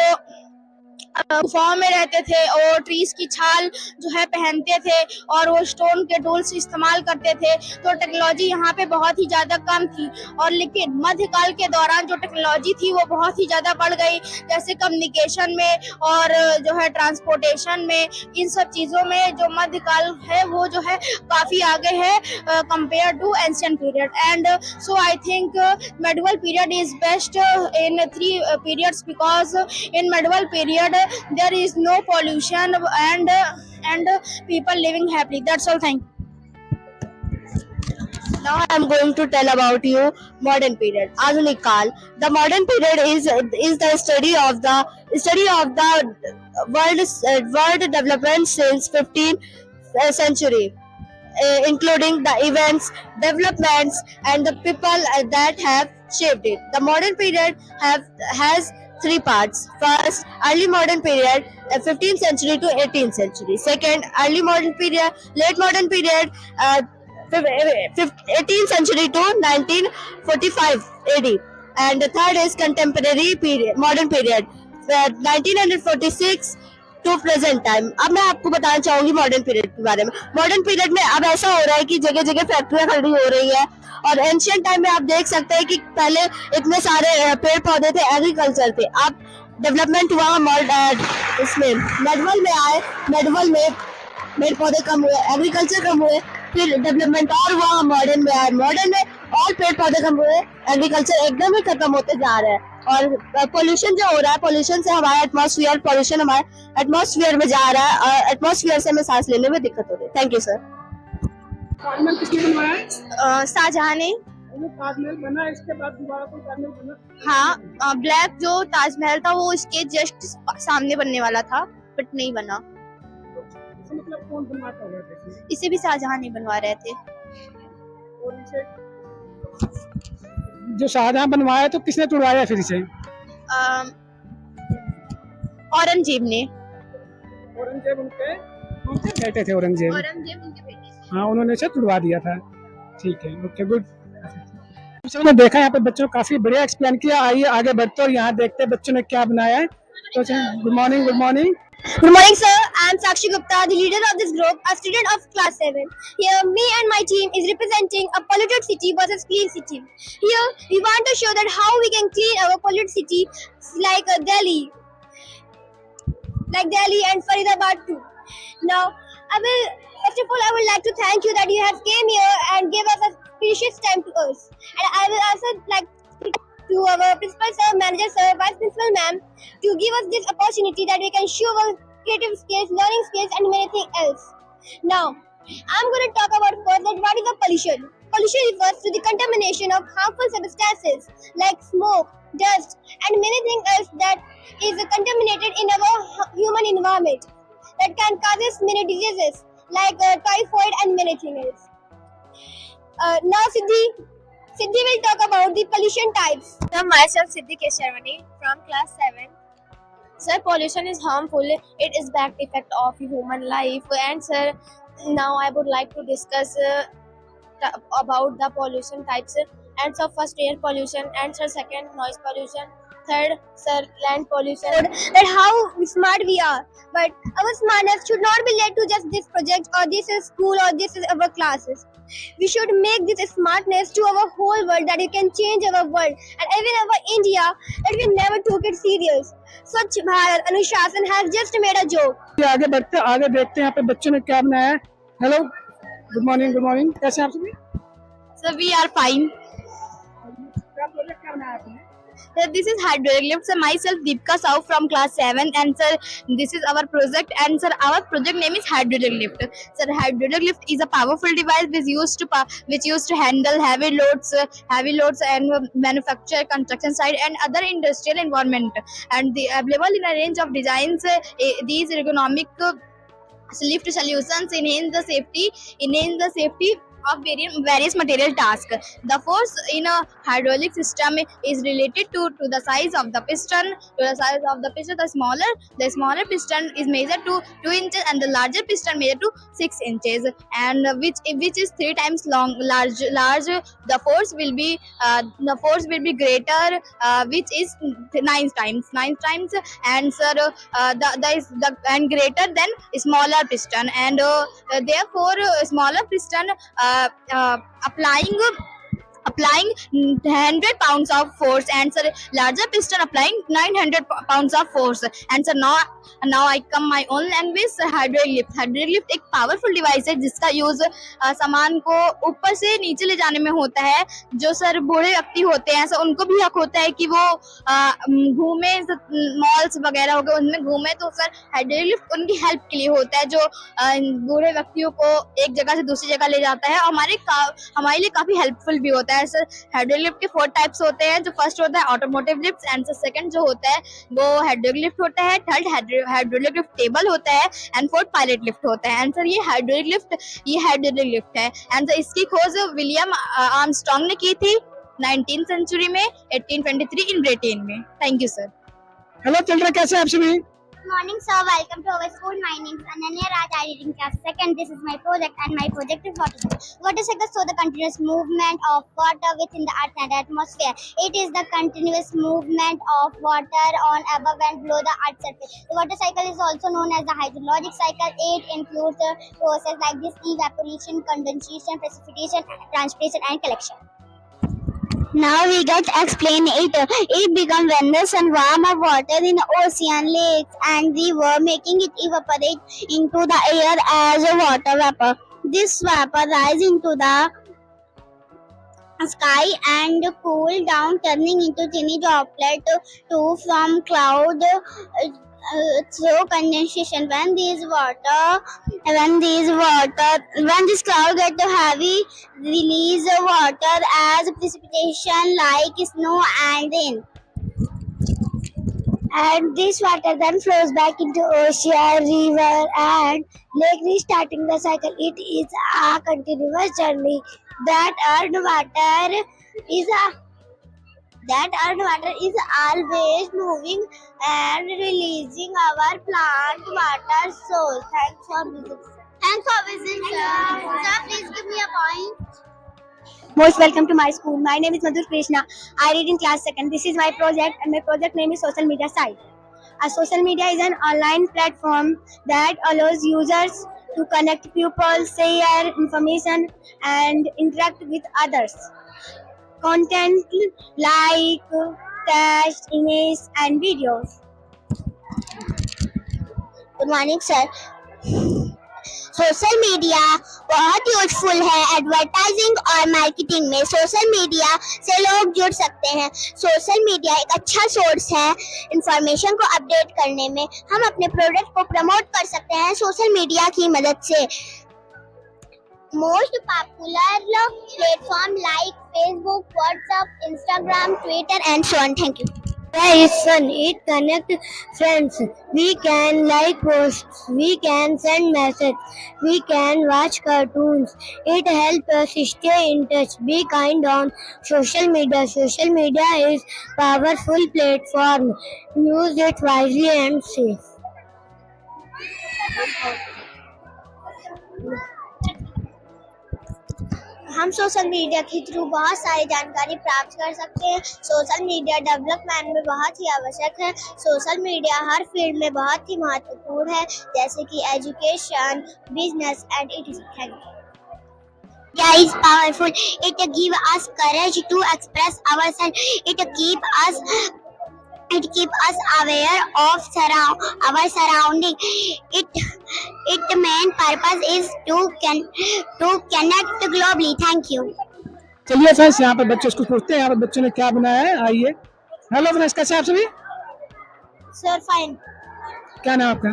गुफाओं में रहते थे और ट्रीज की छाल जो है पहनते थे और वो स्टोन के टूल्स इस्तेमाल करते थे, तो टेक्नोलॉजी यहाँ पे बहुत ही ज्यादा कम थी। और लेकिन मध्यकाल के दौरान जो टेक्नोलॉजी थी वो बहुत ही ज्यादा बढ़ गई, जैसे कम्युनिकेशन में और जो है ट्रांसपोर्टेशन में, इन सब चीजों में जो मध्यकाल है वो जो है काफी आगे है compare to ancient period. And so I think medieval period is best in 3 periods because in medieval period there is no pollution and people living happily. That's all. Thank you. Now I am going to tell about you modern period, Adunik Kal. The modern period is the study of the world development since 15th century, including the events, developments, and the people that have shaped it. The modern period has 3 parts. First, early modern period, 15th century to 18th century. Second, early modern period, late modern period, 18th century to 1945 AD. And the third is contemporary period, modern period, 1946 to present time. अब मैं आपको बताना चाहूंगी modern period के बारे में। Modern period में अब ऐसा हो रहा है कि जगह जगह फैक्ट्रियां खड़ी हो रही है और एंशिएंट टाइम में आप देख सकते हैं कि पहले इतने सारे पेड़ पौधे थे, एग्रीकल्चर थे। अब डेवलपमेंट हुआ इसमें मेडीवल में आए, मेडीवल में पेड़ पौधे कम हुए, एग्रीकल्चर कम हुए, फिर डेवलपमेंट और हुआ मॉडर्न में आए, मॉडर्न में और पेड़ पौधे कम हुए, एग्रीकल्चर एकदम ही खत्म होते जा रहा है। और पोल्यूशन जो हो रहा है, पोल्यूशन से हमारा एटमॉस्फेयर, पोल्यूशन हमारे एटमॉस्फेयर में जा रहा है और एटमॉस्फेयर से हमें सांस लेने में दिक्कत हो रही है। Thank you sir. ताजमहल किसने बनवाया? शाहजहां ने। ताजमहल बना, इसके बाद दोबारा कोई ताजमहल बना? हाँ, ब्लैक जो ताजमहल था वो इसके जस्ट सामने बनने वाला था बट नहीं बना। मतलब कौन बनवाता होगा? इसे भी शाहजहां नहीं बनवा रहे थे। और इसे जो शाहजहां बनवाया तो किसने तुड़वाया फिर इसे? औरंगजेब ने। औरंगजेब उनके बेटे थे। औरंगजेब उनके बेटे। हाँ, उन्होंने इसे तुड़वा दिया था। ठीक है, ओके, गुड। हमने देखा यहाँ पे बच्चों काफी बढ़िया एक्सप्लेन किया। आइए आगे बढ़ते और यहाँ देखते हैं बच्चों ने क्या बनाया है। तो good morning. Good morning. Good morning, sir. I am Sakshi Gupta, the leader of this group, a student of class 7. Here, me and my team is representing a polluted city versus clean city. Here, we want to show that how we can clean our polluted city, like Delhi and Faridabad too. Now, first of all, I would like to thank you that you have came here and gave us a precious time to us. And I will also like to our principal sir, manager sir, vice principal ma'am to give us this opportunity that we can show our creative skills, learning skills and many things else. Now, I'm going to talk about first that what is the pollution. pollution refers to the contamination of harmful substances like smoke, dust, and many things else that is contaminated in our human environment that can cause many diseases like typhoid and many things else. Now Siddhi will talk about the pollution types. Myself Siddhi Kesharwani from class 7. Sir, pollution is harmful. It is bad effect of human life. And sir, now I would like to discuss about the pollution types. And so first air pollution, and sir second noise pollution, third sir land pollution. That how smart we are, but our smartness should not be led to just this project or this is school or this is our classes. We should make this smartness to our whole world, that it can change our world and even our India, that we never took it serious. Swachh Bharat Anushasana has just made a joke. आगे बढ़ते आगे देखते हैं यहाँ पे बच्चों ने क्या बनाया है। हेलो, गुड मॉर्निंग, कैसे हैं आप सभी? So we are fine. क्या प्रोजेक्ट क्या बनाया आपने? Sir, this is hydraulic lift. Sir, myself Deepka Sahu from class 7, and sir, this is our project, and sir, our project name is hydraulic lift. Sir, hydraulic lift is a powerful device which used to handle heavy loads and manufacture, construction site, and other industrial environment. And the available in a range of designs. These ergonomic lift solutions enhance the safety of various material tasks. The force in a hydraulic system is related to the size of the piston. The smaller piston is measured to 2 inches and the larger piston measured to 6 inches, and which is 3 times large. The force will be greater, which is 9 times, and sir, and greater than smaller piston, and therefore smaller piston applying 100 pounds of force, and sir, larger piston applying 900 pounds of force. And sir, now I come my own language. hydraulic lift एक powerful device है जिसका use सामान को ऊपर से नीचे ले जाने में होता है। जो सर बूढ़े व्यक्ति होते हैं सर, उनको भी हक होता है कि वो घूमे, मॉल्स वगैरह हो गए उनमें घूमे, तो सर हाइड्रोलिक लिफ्ट उनकी हेल्प के लिए होता है, जो बूढ़े व्यक्तियों को एक जगह से दूसरी जगह ले जाता है और हमारे लिए काफी हेल्पफुल भी होता है। सर हाइड्रोलिक लिफ्ट के 4 टाइप्स होते हैं। जो फर्स्ट होता है ऑटोमोटिव लिफ्ट, एंड सेकंड जो होता है वो हाइड्रोलिक लिफ्ट होता है, थर्ड हाइड्रोलिक लिफ्ट टेबल होता है, एंड फोर्थ पायलट लिफ्ट होता है। एंड सर ये हाइड्रोलिक लिफ्ट है, एंड सर इसकी खोज विलियम आर्मस्ट्रांग ने की थी 19th सेंचुरी में 1823 इन ब्रिटेन में। Thank you sir. Hello children, कैसे हैं आप सभी? Good morning, sir. Welcome to our school. My name is Ananya Raj. I read in class 2nd. This is my project, and my project is water cycle. Water cycles show the continuous movement of water within the earth and atmosphere. It is the continuous movement of water on, above, and below the earth's surface. The water cycle is also known as the hydrologic cycle. It includes the processes like this: evaporation, condensation, precipitation, transpiration, and collection. Now we get explain it. It becomes when the sun warm up water in ocean, lakes, and river, making it evaporate into the air as a water vapor. This vapor rises into the sky and cool down, turning into tiny droplet to from cloud through condensation. When this cloud get heavy, release water as precipitation like snow and rain. And this water then flows back into ocean, river, and lake, restarting the cycle. It is a continuous journey. That earned water is always moving and releasing our plant water source. Thanks for visiting, sir. Sir, please give me a point. Most welcome to my school. My name is Madhur Krishna. I read in class 2nd. This is my project, and my project name is Social Media Site. A social media is an online platform that allows users to connect people, share information, and interact with others. Content like text, image, and videos. Good morning, sir. Social media बहुत useful है advertising और marketing में। Social media से लोग जुड़ सकते हैं। Social media एक अच्छा सोर्स है इंफॉर्मेशन को अपडेट करने में। हम अपने प्रोडक्ट को प्रमोट कर सकते हैं सोशल मीडिया की मदद से। most popular platform like Facebook, WhatsApp, Instagram, Twitter, and so on. Thank you. Why is fun? It connects friends. We can like posts. We can send messages. We can watch cartoons. It helps us stay in touch. Be kind on social media. Social media is powerful platform. Use it wisely and safe. हम social media के through बहुत सारी जानकारी प्राप्त कर सकते हैं। Social media development में बहुत ही आवश्यक है। सोशल मीडिया हर फील्ड में बहुत ही महत्वपूर्ण है, जैसे कि education, business and it is powerful. It gives us courage to express ourselves. It keep us aware of our surrounding. Its main purpose is to connect globally. Thank you. चलिए friends, यहाँ पर बच्चे उसको पूछते हैं यहाँ पर बच्चों ने क्या बनाया है। आइए। हेलो फ्रेंड्स, कैसे हैं आप सभी? Sir, fine. क्या नाम आपका?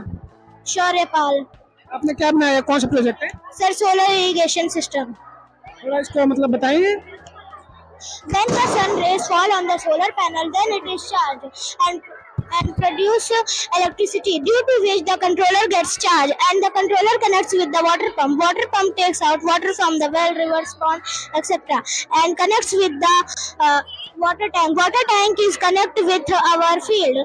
Shaurepal. आपने क्या बनाया है? कौन सा प्रोजेक्ट है? Sir, solar irrigation system. थोड़ा इसको मतलब बताइए। When the sun rays fall on the solar panel, then it is charged and produce electricity, due to which the controller gets charged, and the controller connects with the water pump. Water pump takes out water from the well, rivers, pond, etc. and connects with the water tank. Water tank is connected with our field,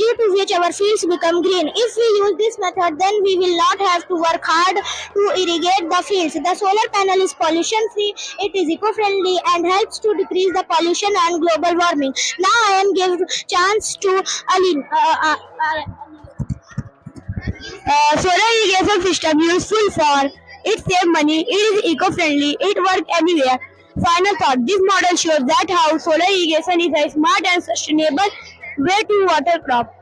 due to which our fields become green. If we use this method, then we will not have to work hard to irrigate the fields. The solar panel is pollution free, it is eco-friendly and helps to decrease the pollution and global warming. Now I am give chance to Aline. Solar irrigation system useful for it save money, it is eco-friendly, it works anywhere. Final thought, this model shows that how solar irrigation is a smart and sustainable way to water crop.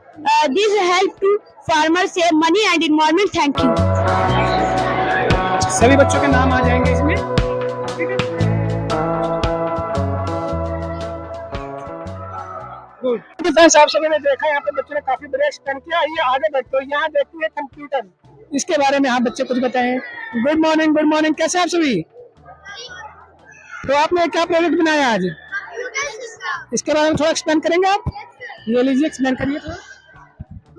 This helps to farmers save money and environment. Thank you. सभी बच्चों के नाम आ जाएंगे इसमें। Good. Friends, आप सभी ने देखा यहाँ पे बच्चों ने काफी बढ़िया एक्सप्लेन किया। आइए आगे बढ़ते हैं। यहाँ देखते हैं कंप्यूटर, इसके बारे में आप बच्चे कुछ बताएं। गुड मॉर्निंग, गुड मॉर्निंग, कैसे आप सभी? तो आपने क्या प्रोजेक्ट बनाया आज? इसके बारे में थोड़ा एक्सप्लेन करेंगे आप? ये लीजिए, एक्सप्लेन करिए थोड़ा।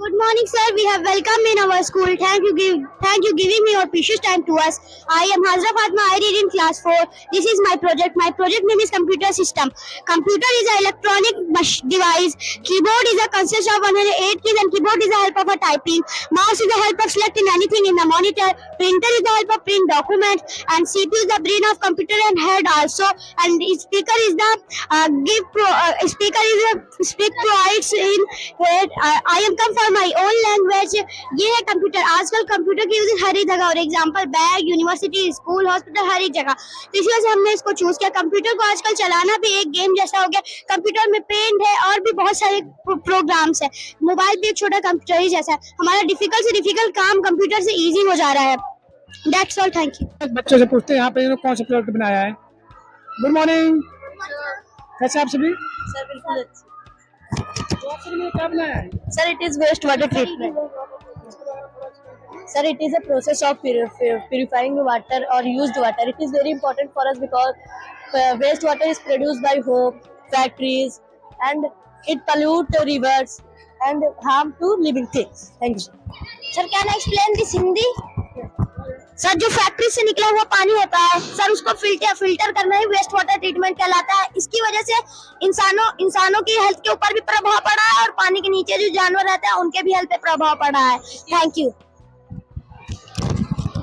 Good morning, sir. We have welcome in our school. Thank you giving me your precious time to us. I am Hazra Fatma. I read in class 4. This is my project. My project name is computer system. Computer is an electronic device. Keyboard is a consist of 108 keys, and keyboard is the help of a typing. Mouse is the help of selecting anything in the monitor. Printer is the help of print documents, and CPU is the brain of computer and head also. And speaker is the speak provides in. I am come from my own language. ये है computer. आजकल computer की use her एक जगह, और example bag, university, school, hospital, हर एक जगह। तो इसी वजह से हमने इसको चूज किया। कंप्यूटर को आजकल चलाना भी एक गेम जैसा हो गया। कंप्यूटर में पेंट है और भी बहुत सारे प्रोग्राम्स है। मोबाइल भी एक छोटा कंप्यूटर ही जैसा है। हमारा डिफिकल्ट से डिफिकल्ट काम कंप्यूटर से इजी हो जा रहा है। That's all, thank you. बच्चों से पूछते हैं यहाँ पे कौन सा प्रोजेक्ट बनाया है। गुड मॉर्निंग, कैसे आप सभी? सर बिल्कुल अच्छे। क्या बनाया है? Sir, it is wastewater treatment. Sir, it is a process of purifying water or used water. It is very important for us because wastewater is produced by home, factories, and it pollutes rivers and harm to living things. Thank you, sir. Sir, can I explain this Hindi? Sir, जो factory से निकला हुआ पानी होता है sir, उसको filter करना ही waste water treatment कहलाता है। इसकी वजह से इंसानों की हेल्थ के ऊपर भी प्रभाव पड़ा है, और पानी के नीचे जो जानवर रहते हैं उनके भी हेल्थ पे प्रभाव पड़ा है। Thank you.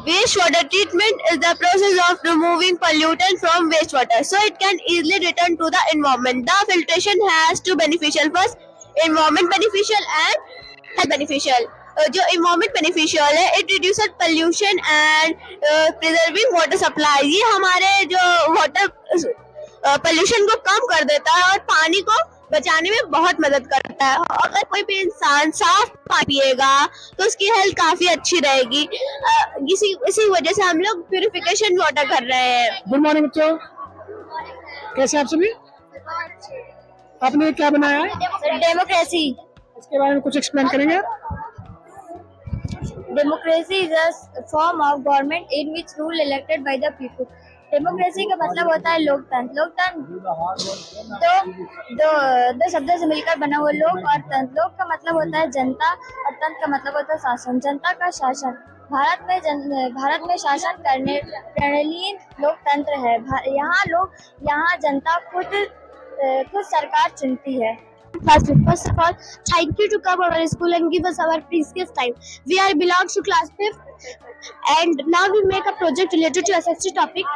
Wastewater treatment is the process of removing pollutant from wastewater so it can easily return to the environment. The filtration has two beneficial: first, environment beneficial and health beneficial. जो environment beneficial है, it reduces pollution and preserving water supply. ये हमारे जो water pollution को कम कर देता है और पानी को बचाने में बहुत मदद करता है। अगर कोई भी इंसान साफ पानी पिएगा तो उसकी हेल्थ काफी अच्छी रहेगी। इसी वजह से हम लोग प्यूरिफिकेशन वाटर कर रहे हैं। गुड मॉर्निंग बच्चों, कैसे आप सभी? आपने क्या बनाया है? डेमोक्रेसी। इसके बारे में कुछ एक्सप्लेन करेंगे? Democracy is a form of government in which rule elected by the people. Democracy का मतलब होता है लोकतंत्र। लोकतंत्र दो शब्दों से मिलकर बना हुआ लोक और तंत्र। लोक का मतलब होता है जनता और तंत्र का मतलब होता है शासन। जनता का शासन। भारत में शासन करने प्रणाली लोकतंत्र है। यहाँ जनता खुद सरकार चुनती है। First of all, thank you to come our school and give us our precious time. We are belongs to class 5th and now we make a project related to SST topic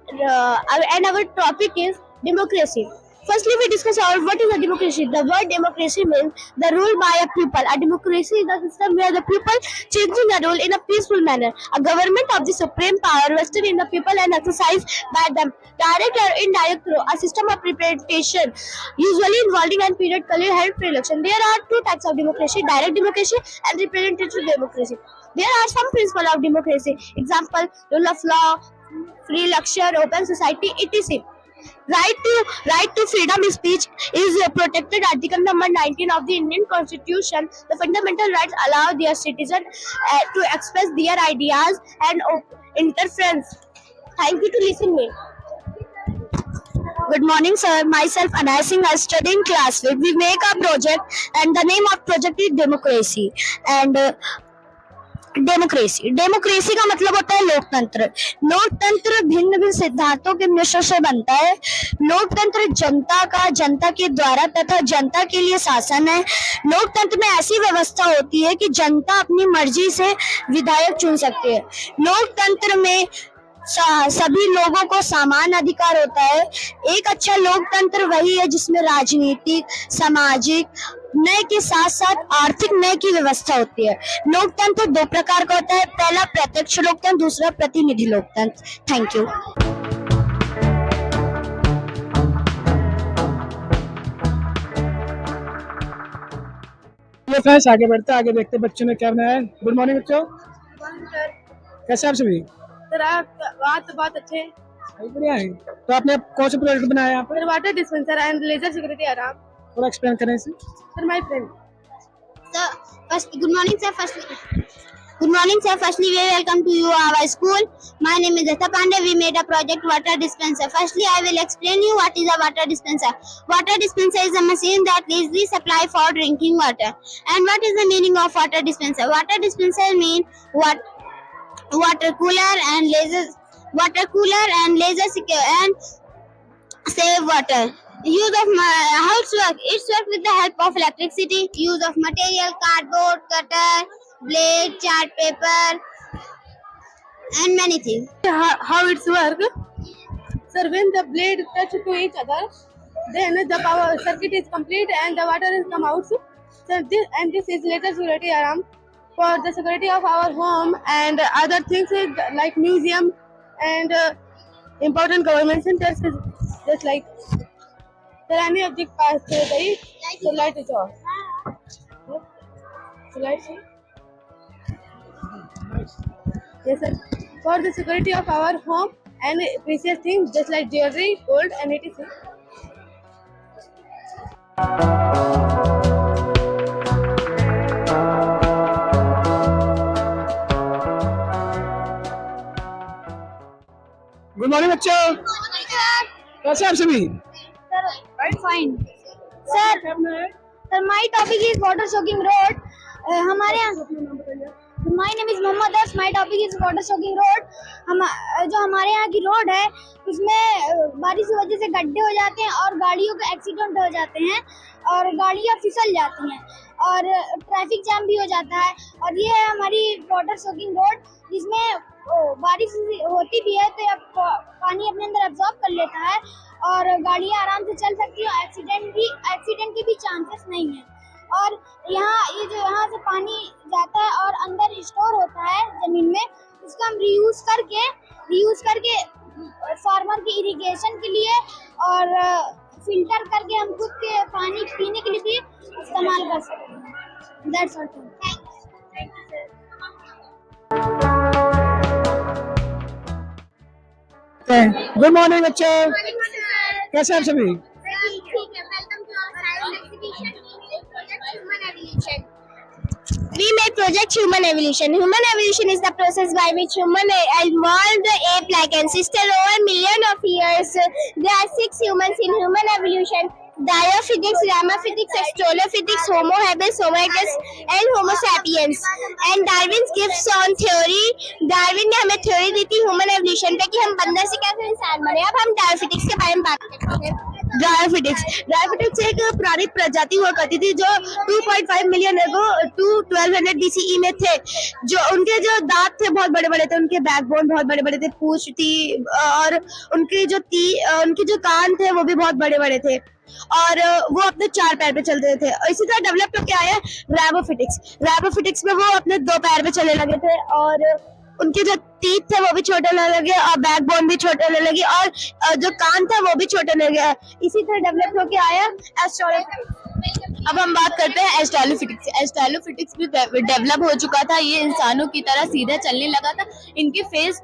and our topic is democracy. Firstly, we discuss what is a democracy. The word democracy means the rule by a people. A democracy is a system where the people changing the rule in a peaceful manner. A government of the supreme power vested in the people and exercised by them, direct or indirect through a system of representation, usually involving a periodically held pre-election. There are two types of democracy: direct democracy and representative democracy. There are some principles of democracy. Example: rule of law, free election, open society, etc. Right to freedom of speech is protected. Article number 19 of the Indian Constitution. The fundamental rights allow their citizens to express their ideas and interference. Thank you to listen me. Good morning, sir. Myself Anaya Singh. I study in class 5. We make a project, and the name of project is democracy. And democracy का मतलब होता है लोकतंत्र। लोकतंत्र भिन्न भिन्न सिद्धांतों के मिश्रण से बनता है। लोकतंत्र जनता के द्वारा तथा जनता के लिए शासन है। लोकतंत्र में ऐसी व्यवस्था होती है कि जनता अपनी मर्जी से विधायक चुन सकती है। लोकतंत्र में सभी लोगों को समान अधिकार होता है। एक अच्छा लोकतंत्र वही है जिसमें राजनीतिक, सामाजिक न्याय के साथ साथ आर्थिक न्याय की व्यवस्था होती है। लोकतंत्र दो प्रकार का होता है, पहला प्रत्यक्ष लोकतंत्र, दूसरा प्रतिनिधि लोकतंत्र। Thank you. फ्रेंड्स आगे बढ़ते आगे देखते बच्चों ने क्या बनाया है। गुड मॉर्निंग बच्चों, कैसे आप सभी? बहुत अच्छे, बढ़िया है। तो आपने कौन सा प्रोजेक्ट बनाया यहाँ पर? Water dispenser and laser security alarm. थोड़ा एक्सप्लेन करें इसे। Sir, my friend. So, good morning, sir. Firstly, we welcome to you our school. My name is Dutta Pandey. We made a project water dispenser. Firstly, I will explain you what is a water dispenser. Water dispenser is a machine that easily supply for drinking water. And what is the meaning of water dispenser? Water dispenser mean water cooler and laser secure and save water. Use of how it's work? It's work with the help of electricity. Use of material: cardboard, cutter, blade, chart paper, and many things. How it's work? Sir, when the blade touch to each other, then the power circuit is complete and the water is come out. So this is later security alarm for the security of our home and other things like museum and important government centers, just like. Sir, any object passed through the light is off. So light see? Yes, sir. For the security of our home and precious things just like jewelry, gold, and etc. Good morning बच्चों, कैसे आप सभी? Right, fine. Sir, my topic is water soaking road. हमारे यहाँ My name is Mohammad Das. My topic is water soaking road. जो हमारे यहाँ की रोड है उसमें बारिश की वजह से गड्ढे हो जाते हैं और गाड़ियों के एक्सीडेंट हो जाते हैं और गाड़ियाँ फिसल जाती हैं और ट्रैफिक जाम भी हो जाता है। और ये है हमारी वाटर सोकिंग रोड जिसमें बारिश होती भी है तो पानी अपने अंदर एब्जॉर्ब कर लेता है और गाड़ियाँ आराम से चल सकती है। एक्सीडेंट के भी चांसेस नहीं है। और यहाँ से पानी जाता है और अंदर स्टोर होता है जमीन में, उसका हम रीयूज करके फार्मर की इरिगेशन के लिए और फिल्टर करके हम खुद के पानी पीने के लिए भी इस्तेमाल कर सकते हैं। That's all. गुड मॉर्निंग बच्चों, कैसे आप सभी? Welcome to our science exhibition. We We made project human evolution. Human evolution is the process by which human evolved ape-like ancestor over million of years. There are 6 humans in human evolution: Diophytics, Ramaphytics, Australopithecus, Homo habilis, Homo erectus, and Homo sapiens. And Darwin's gifts on theory. Darwin ने हमें theory दी थी human evolution पे कि हम बंदर से कैसे इंसान बने. अब हम डायोफिटिक्स के बारे में बात करते हैं. डायोफिटिक्स एक पुरानी प्रजाति हुआ करती थी जो 2.5 मिलियन एगो 1200 BCE में थे. जो उनके जो दांत थे बहुत बड़े बड़े थे, उनके बैकबोन बहुत बड़े बड़े थे, पूंछ थी और उनकी जो कान थे वो भी बहुत बड़े बड़े थे और वो अपने 4 पैर पे चलते थे. इसी तरह डेवलप होकर आया रैबोफिटिक्स में वो अपने 2 पैर पे चलने लगे थे और उनके जो टीथ थे वो भी छोटे होने लगे और बैकबोन भी छोटे होने लगी और जो कान था वो भी छोटे होने लगे. इसी तरह डेवलप होकर आया एस्ट्रोलोफिटिक्स. अब हम बात करते हैं एस्ट्रोलोफिटिक्स भी डेवलप हो चुका था. ये इंसानों की तरह सीधा चलने लगा था. इनके फेस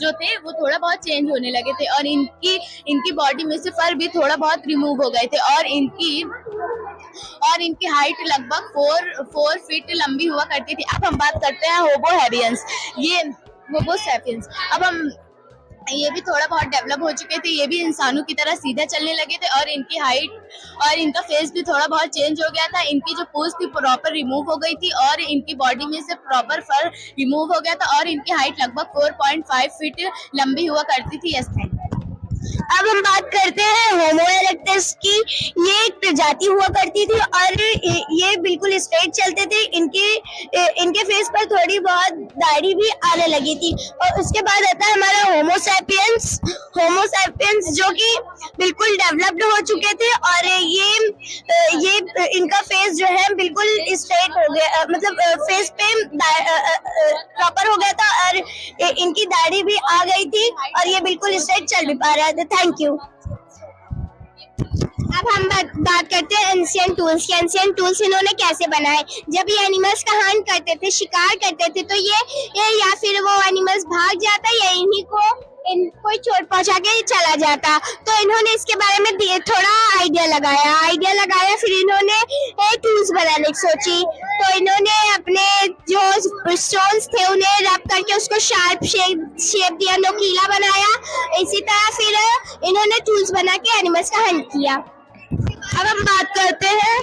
जो थे वो थोड़ा बहुत चेंज होने लगे थे और इनकी बॉडी में से फर भी थोड़ा बहुत रिमूव हो गए थे और इनकी हाइट लगभग 4 फीट लंबी हुआ करती थी. अब हम बात करते हैं होमो हैबियंस, ये होमो सैपियंस. अब हम ये भी थोड़ा बहुत डेवलप हो चुके थे. ये भी इंसानों की तरह सीधा चलने लगे थे और इनकी हाइट और इनका फेस भी थोड़ा बहुत चेंज हो गया था. इनकी जो पूंछ थी प्रॉपर रिमूव हो गई थी और इनकी बॉडी में से प्रॉपर फर रिमूव हो गया था और इनकी हाइट लगभग 4.5 फीट लंबी हुआ करती थी. अब हम बात करते हैं होमो इरेक्टस की. ये एक प्रजाति हुआ करती थी और ये बिल्कुल स्ट्रेट चलते थे. इनके फेस पर थोड़ी बहुत दाढ़ी भी आने लगी थी. और उसके बाद आता है हमारा होमो सैपियंस जो कि बिल्कुल डेवलप्ड हो चुके थे और ये इनका फेस जो है बिल्कुल स्ट्रेट हो गया, मतलब फेस पे प्रॉपर हो गया था और इनकी दाढ़ी भी आ गई थी और ये बिल्कुल स्ट्रेट चल भी पा रहा था. Thank you. अब हम बात करते हैं एंशिएंट टूल्स की. एंशिएंट टूल्स इन्होंने कैसे बनाए. जब ये एनिमल्स का हंट करते थे, शिकार करते थे, तो ये या फिर वो एनिमल्स भाग जाता या इन्हीं को कोई चोट पहुंचा के चला जाता. तो इन्होंने इसके बारे में थोड़ा आइडिया लगाया फिर इन्होंने टूल्स बनाने की सोची. तो इन्होंने अपने जो स्टोन्स थे उन्हें रब करके उसको शार्प शेप दिया, नोकीला बनाया. इसी तरह फिर इन्होंने टूल्स बना के एनिमल्स का हंट किया. अब हम बात करते हैं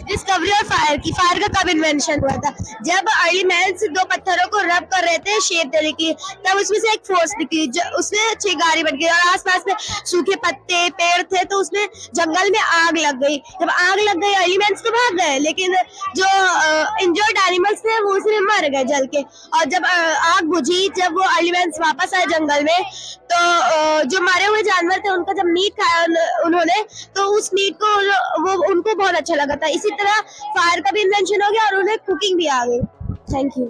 डिस्कवरी और फायर की. फायर का कब इन्वेंशन हुआ था. जब अर्ली मैन्स 2 पत्थरों को रब कर रहे थे शेप देने की, तब उसमें से एक फोर्स निकली, उसमें चिंगारी बन गई और आसपास में सूखे पत्ते पेड़ थे तो उसमें जंगल में आग लग गई. जब आग लग गई अर्ली मैन्स तो भाग गए, लेकिन जो इंजर्ड एनिमल्स थे वो उसमें मर गए जल के. और जब आग बुझी, जब वो अर्ली मैन्स वापस आए जंगल में, तो जो मारे हुए जानवर थे उनका जब मीट खाया उन्होंने, तो उस मीट को वो उनको बहुत अच्छा लगा था. इसी तरह फायर का भी इन्वेंशन हो गया और उन्हें कुकिंग भी आ गई. Thank you.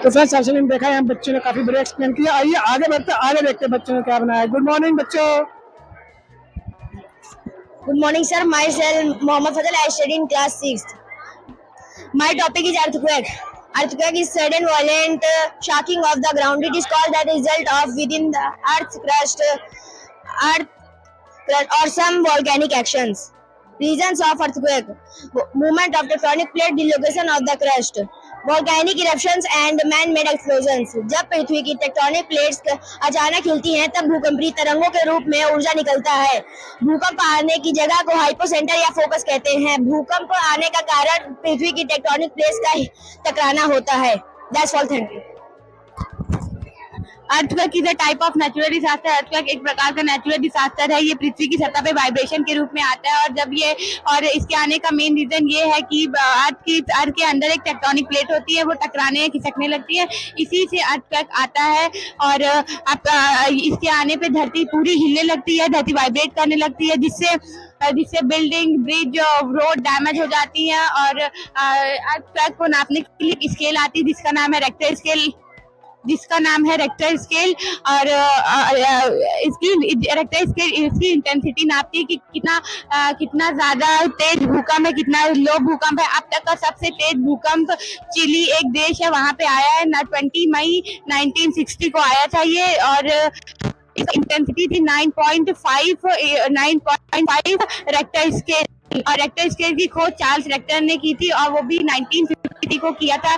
तो फ्रेंड्स आपसे मैंने देखा है हम बच्चों ने काफी बढ़िया एक्सप्लेन किया. आइए आगे देखते हैं बच्चों ने क्या बनाया. गुड मॉर्निंग बच्चों. Good morning, sir. Myself, Mohammad Fadil. I study in class 6th. My topic is earthquake. Earthquake is sudden, violent shaking of the ground. It is called the result of within the earth's crust or some volcanic actions. Reasons of earthquake: movement of tectonic plate, dislocation of the crust, volcanic eruptions and man-made explosions. जब पृथ्वी की tectonic plates अचानक हिलती हैं तब भूकंपीय तरंगों के रूप में ऊर्जा निकलता है. भूकंप आने की जगह को हाइपोसेंटर या फोकस कहते हैं. भूकंप आने का कारण पृथ्वी की टेक्टोनिक प्लेट्स का टकराना होता है. That's all. Thank you. Earthquake is a type of natural disaster. Earthquake एक प्रकार का नेचुरल डिजास्टर है. ये पृथ्वी की सतह पे वाइब्रेशन के रूप में आता है और जब ये और इसके आने का मेन रीजन ये है कि अर्थ के अंदर एक टेक्टोनिक प्लेट होती है, वो टकराने खिसकने लगती है. इसी से अर्थक्वेक आता है और इसके आने पे धरती पूरी हिलने लगती है, धरती वाइब्रेट करने लगती है, जिससे बिल्डिंग, ब्रिज, रोड डैमेज हो जाती है. और अर्थक्वेक को नापने के लिए स्केल आती है जिसका नाम है रेक्टर स्केल. जिसका नाम है रेक्टर स्केल। और इसकी रेक्टर स्केल इसकी इंटेंसिटी नापती है कि कितना ज्यादा तेज भूकंप है, कितना लो भूकंप है। अब तक का सबसे तेज भूकंप चिली एक देश है, वहां पे आया है 20 मई 1960 को आया था ये। और इंटेंसिटी थी 9.5 रेक्टर स्केल। और रेक्टर स्केल की खोज चार्ल्स रेक्टर ने की थी और वो भी 1950 को किया था।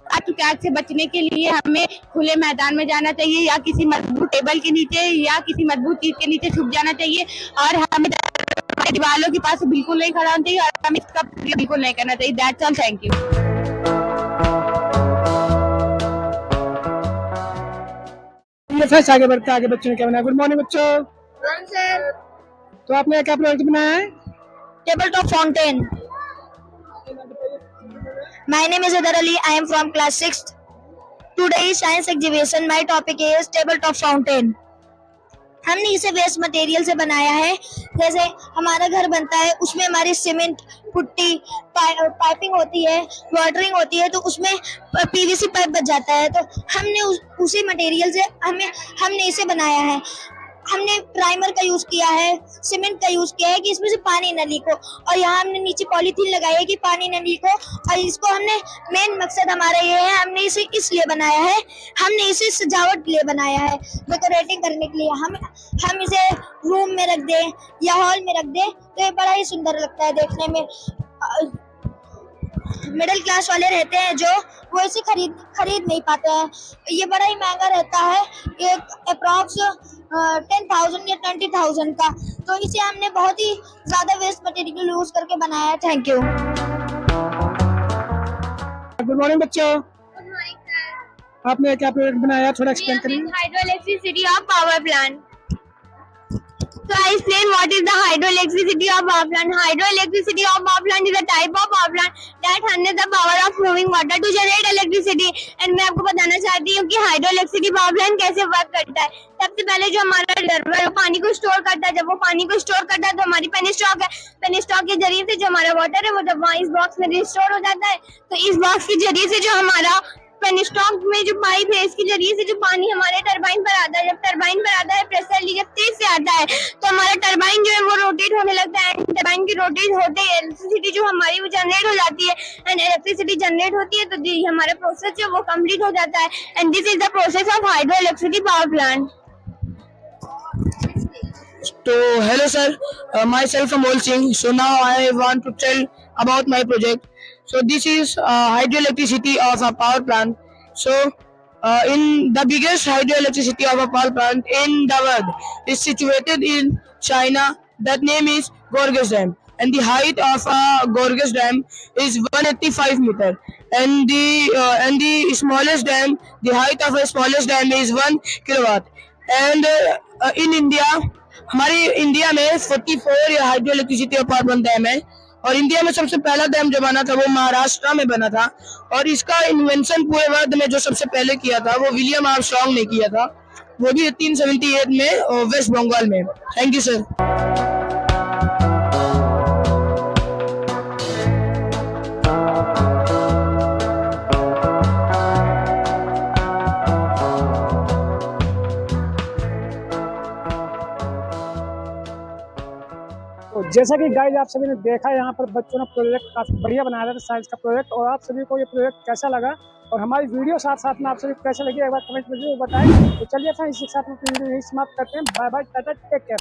अर्थक्वेक से बचने के लिए हमें खुले मैदान में जाना चाहिए या किसी मजबूत टेबल के नीचे या किसी मजबूत चीज के नीचे छुप जाना चाहिए। और हमें दीवारों के पास बिल्कुल नहीं खड़ा होना चाहिए और हमें इसका बिल्कुल नहीं करना चाहिए। That's all, thank you. Friends आगे बढ़ते हैं, आगे बच्चों ने क्या बनाया। गुड मॉर्निंग बच्चों। तो आपने क्या प्रोजेक्ट बनाया है? Table top fountain. My name is Adar Ali. I am from class 6th. Today's science exhibition. My topic is tabletop fountain. हमने इसे वेस्ट मटेरियल से बनाया है। जैसे हमारा घर बनता है, उसमें हमारी सीमेंट, पुट्टी, पाइपिंग होती है, वाटरिंग होती है, तो उसमें पीवीसी पाइप बच जाता है। तो हमने उसी मटेरियल से हमने इसे बनाया है। हमने प्राइमर का यूज किया है, सीमेंट का यूज किया है कि इसमें से पानी न लीक हो। और यहाँ हमने नीचे पॉलीथीन लगाई है कि पानी न लीक हो। और इसको हमने मेन मकसद हमारा ये है, हमने इसे इसलिए बनाया है, हमने इसे सजावट के लिए बनाया है, डेकोरेटिंग करने के लिए। हम इसे रूम में रख दें या हॉल में रख दें तो ये बड़ा ही सुंदर लगता है देखने में। मिडिल क्लास वाले रहते हैं जो वो इसे खरीद नहीं पाते हैं। ये बड़ा ही महंगा रहता है, ये अप्रॉक्स 10,000 या 20,000 का। तो इसे हमने बहुत ही ज्यादा वेस्ट मटेरियल यूज करके बनाया है। Thank you. गुड मॉर्निंग बच्चों। आपने क्या प्रोजेक्ट बनाया, थोड़ा एक्सप्लेन करिए। Hydroelectricity of power plant. So I explain what is the hydroelectricity of power plant. Hydroelectricity of power plant is a type of power plant that harnesses the power of flowing water to generate electricity. And मैं आपको बताना चाहती हूँ कि hydroelectricity power plant कैसे work करता है। सबसे पहले जो हमारा रिजर्वर है पानी को स्टोर करता है। जब वो पानी को स्टोर करता है तो हमारी पेनिस्टॉक है, पेनिस्टॉक के जरिए से जो हमारा वाटर है वो जब वहाँ इस बॉक्स में रिस्टोर हो जाता है तो इस बॉक्स के जरिए से जो हमारा पेनिस्टॉक में जो पाइप है इसके जरिए से जो पानी हमारे टरबाइन पर आता है। जब टरबाइन पर आता है प्रेशर जब तेज से आता है तो हमारा टरबाइन जो है वो रोटेट होने लगता है। टरबाइन की रोटेट होते ही इलेक्ट्रिसिटी जो हमारी वो जनरेट हो जाती है। एंड इलेक्ट्रिसिटी जनरेट होती है तो हमारा प्रोसेस जो वो कंप्लीट हो जाता है। And this is the process of hydroelectricity power plant. So hello sir, myself Amol Singh. So now I want to tell about my project. So this is hydroelectricity of a power plant. So in the biggest hydroelectricity of a power plant in the world is situated in China. That name is Gorges Dam, and the height of a Gorges Dam is 185 meter. And the smallest dam, the height of a smallest dam is 1 kilowatt. And in India, हमारे India में 44 hydroelectricity power plant dam है। और India में सबसे पहला dam जो बना था वो महाराष्ट्र में बना था। और इसका इन्वेंशन पूरे वर्ल्ड में जो सबसे पहले किया था वो विलियम आर्मस्ट्रांग ने किया था, वो भी 1878 में वेस्ट बंगाल में। Thank you sir. तो जैसा कि गाइस आप सभी ने देखा, यहाँ पर बच्चों ने प्रोजेक्ट काफी बढ़िया बनाया था, साइंस का प्रोजेक्ट। और आप सभी को ये प्रोजेक्ट कैसा लगा और हमारी वीडियो साथ साथ में आप सभी को कैसे लगी एक बार कमेंट में जरूर बताएं। तो चलिए फ्रेंड्स, इसी के साथ में वीडियो यही समाप्त करते हैं। Bye bye, tata, take care.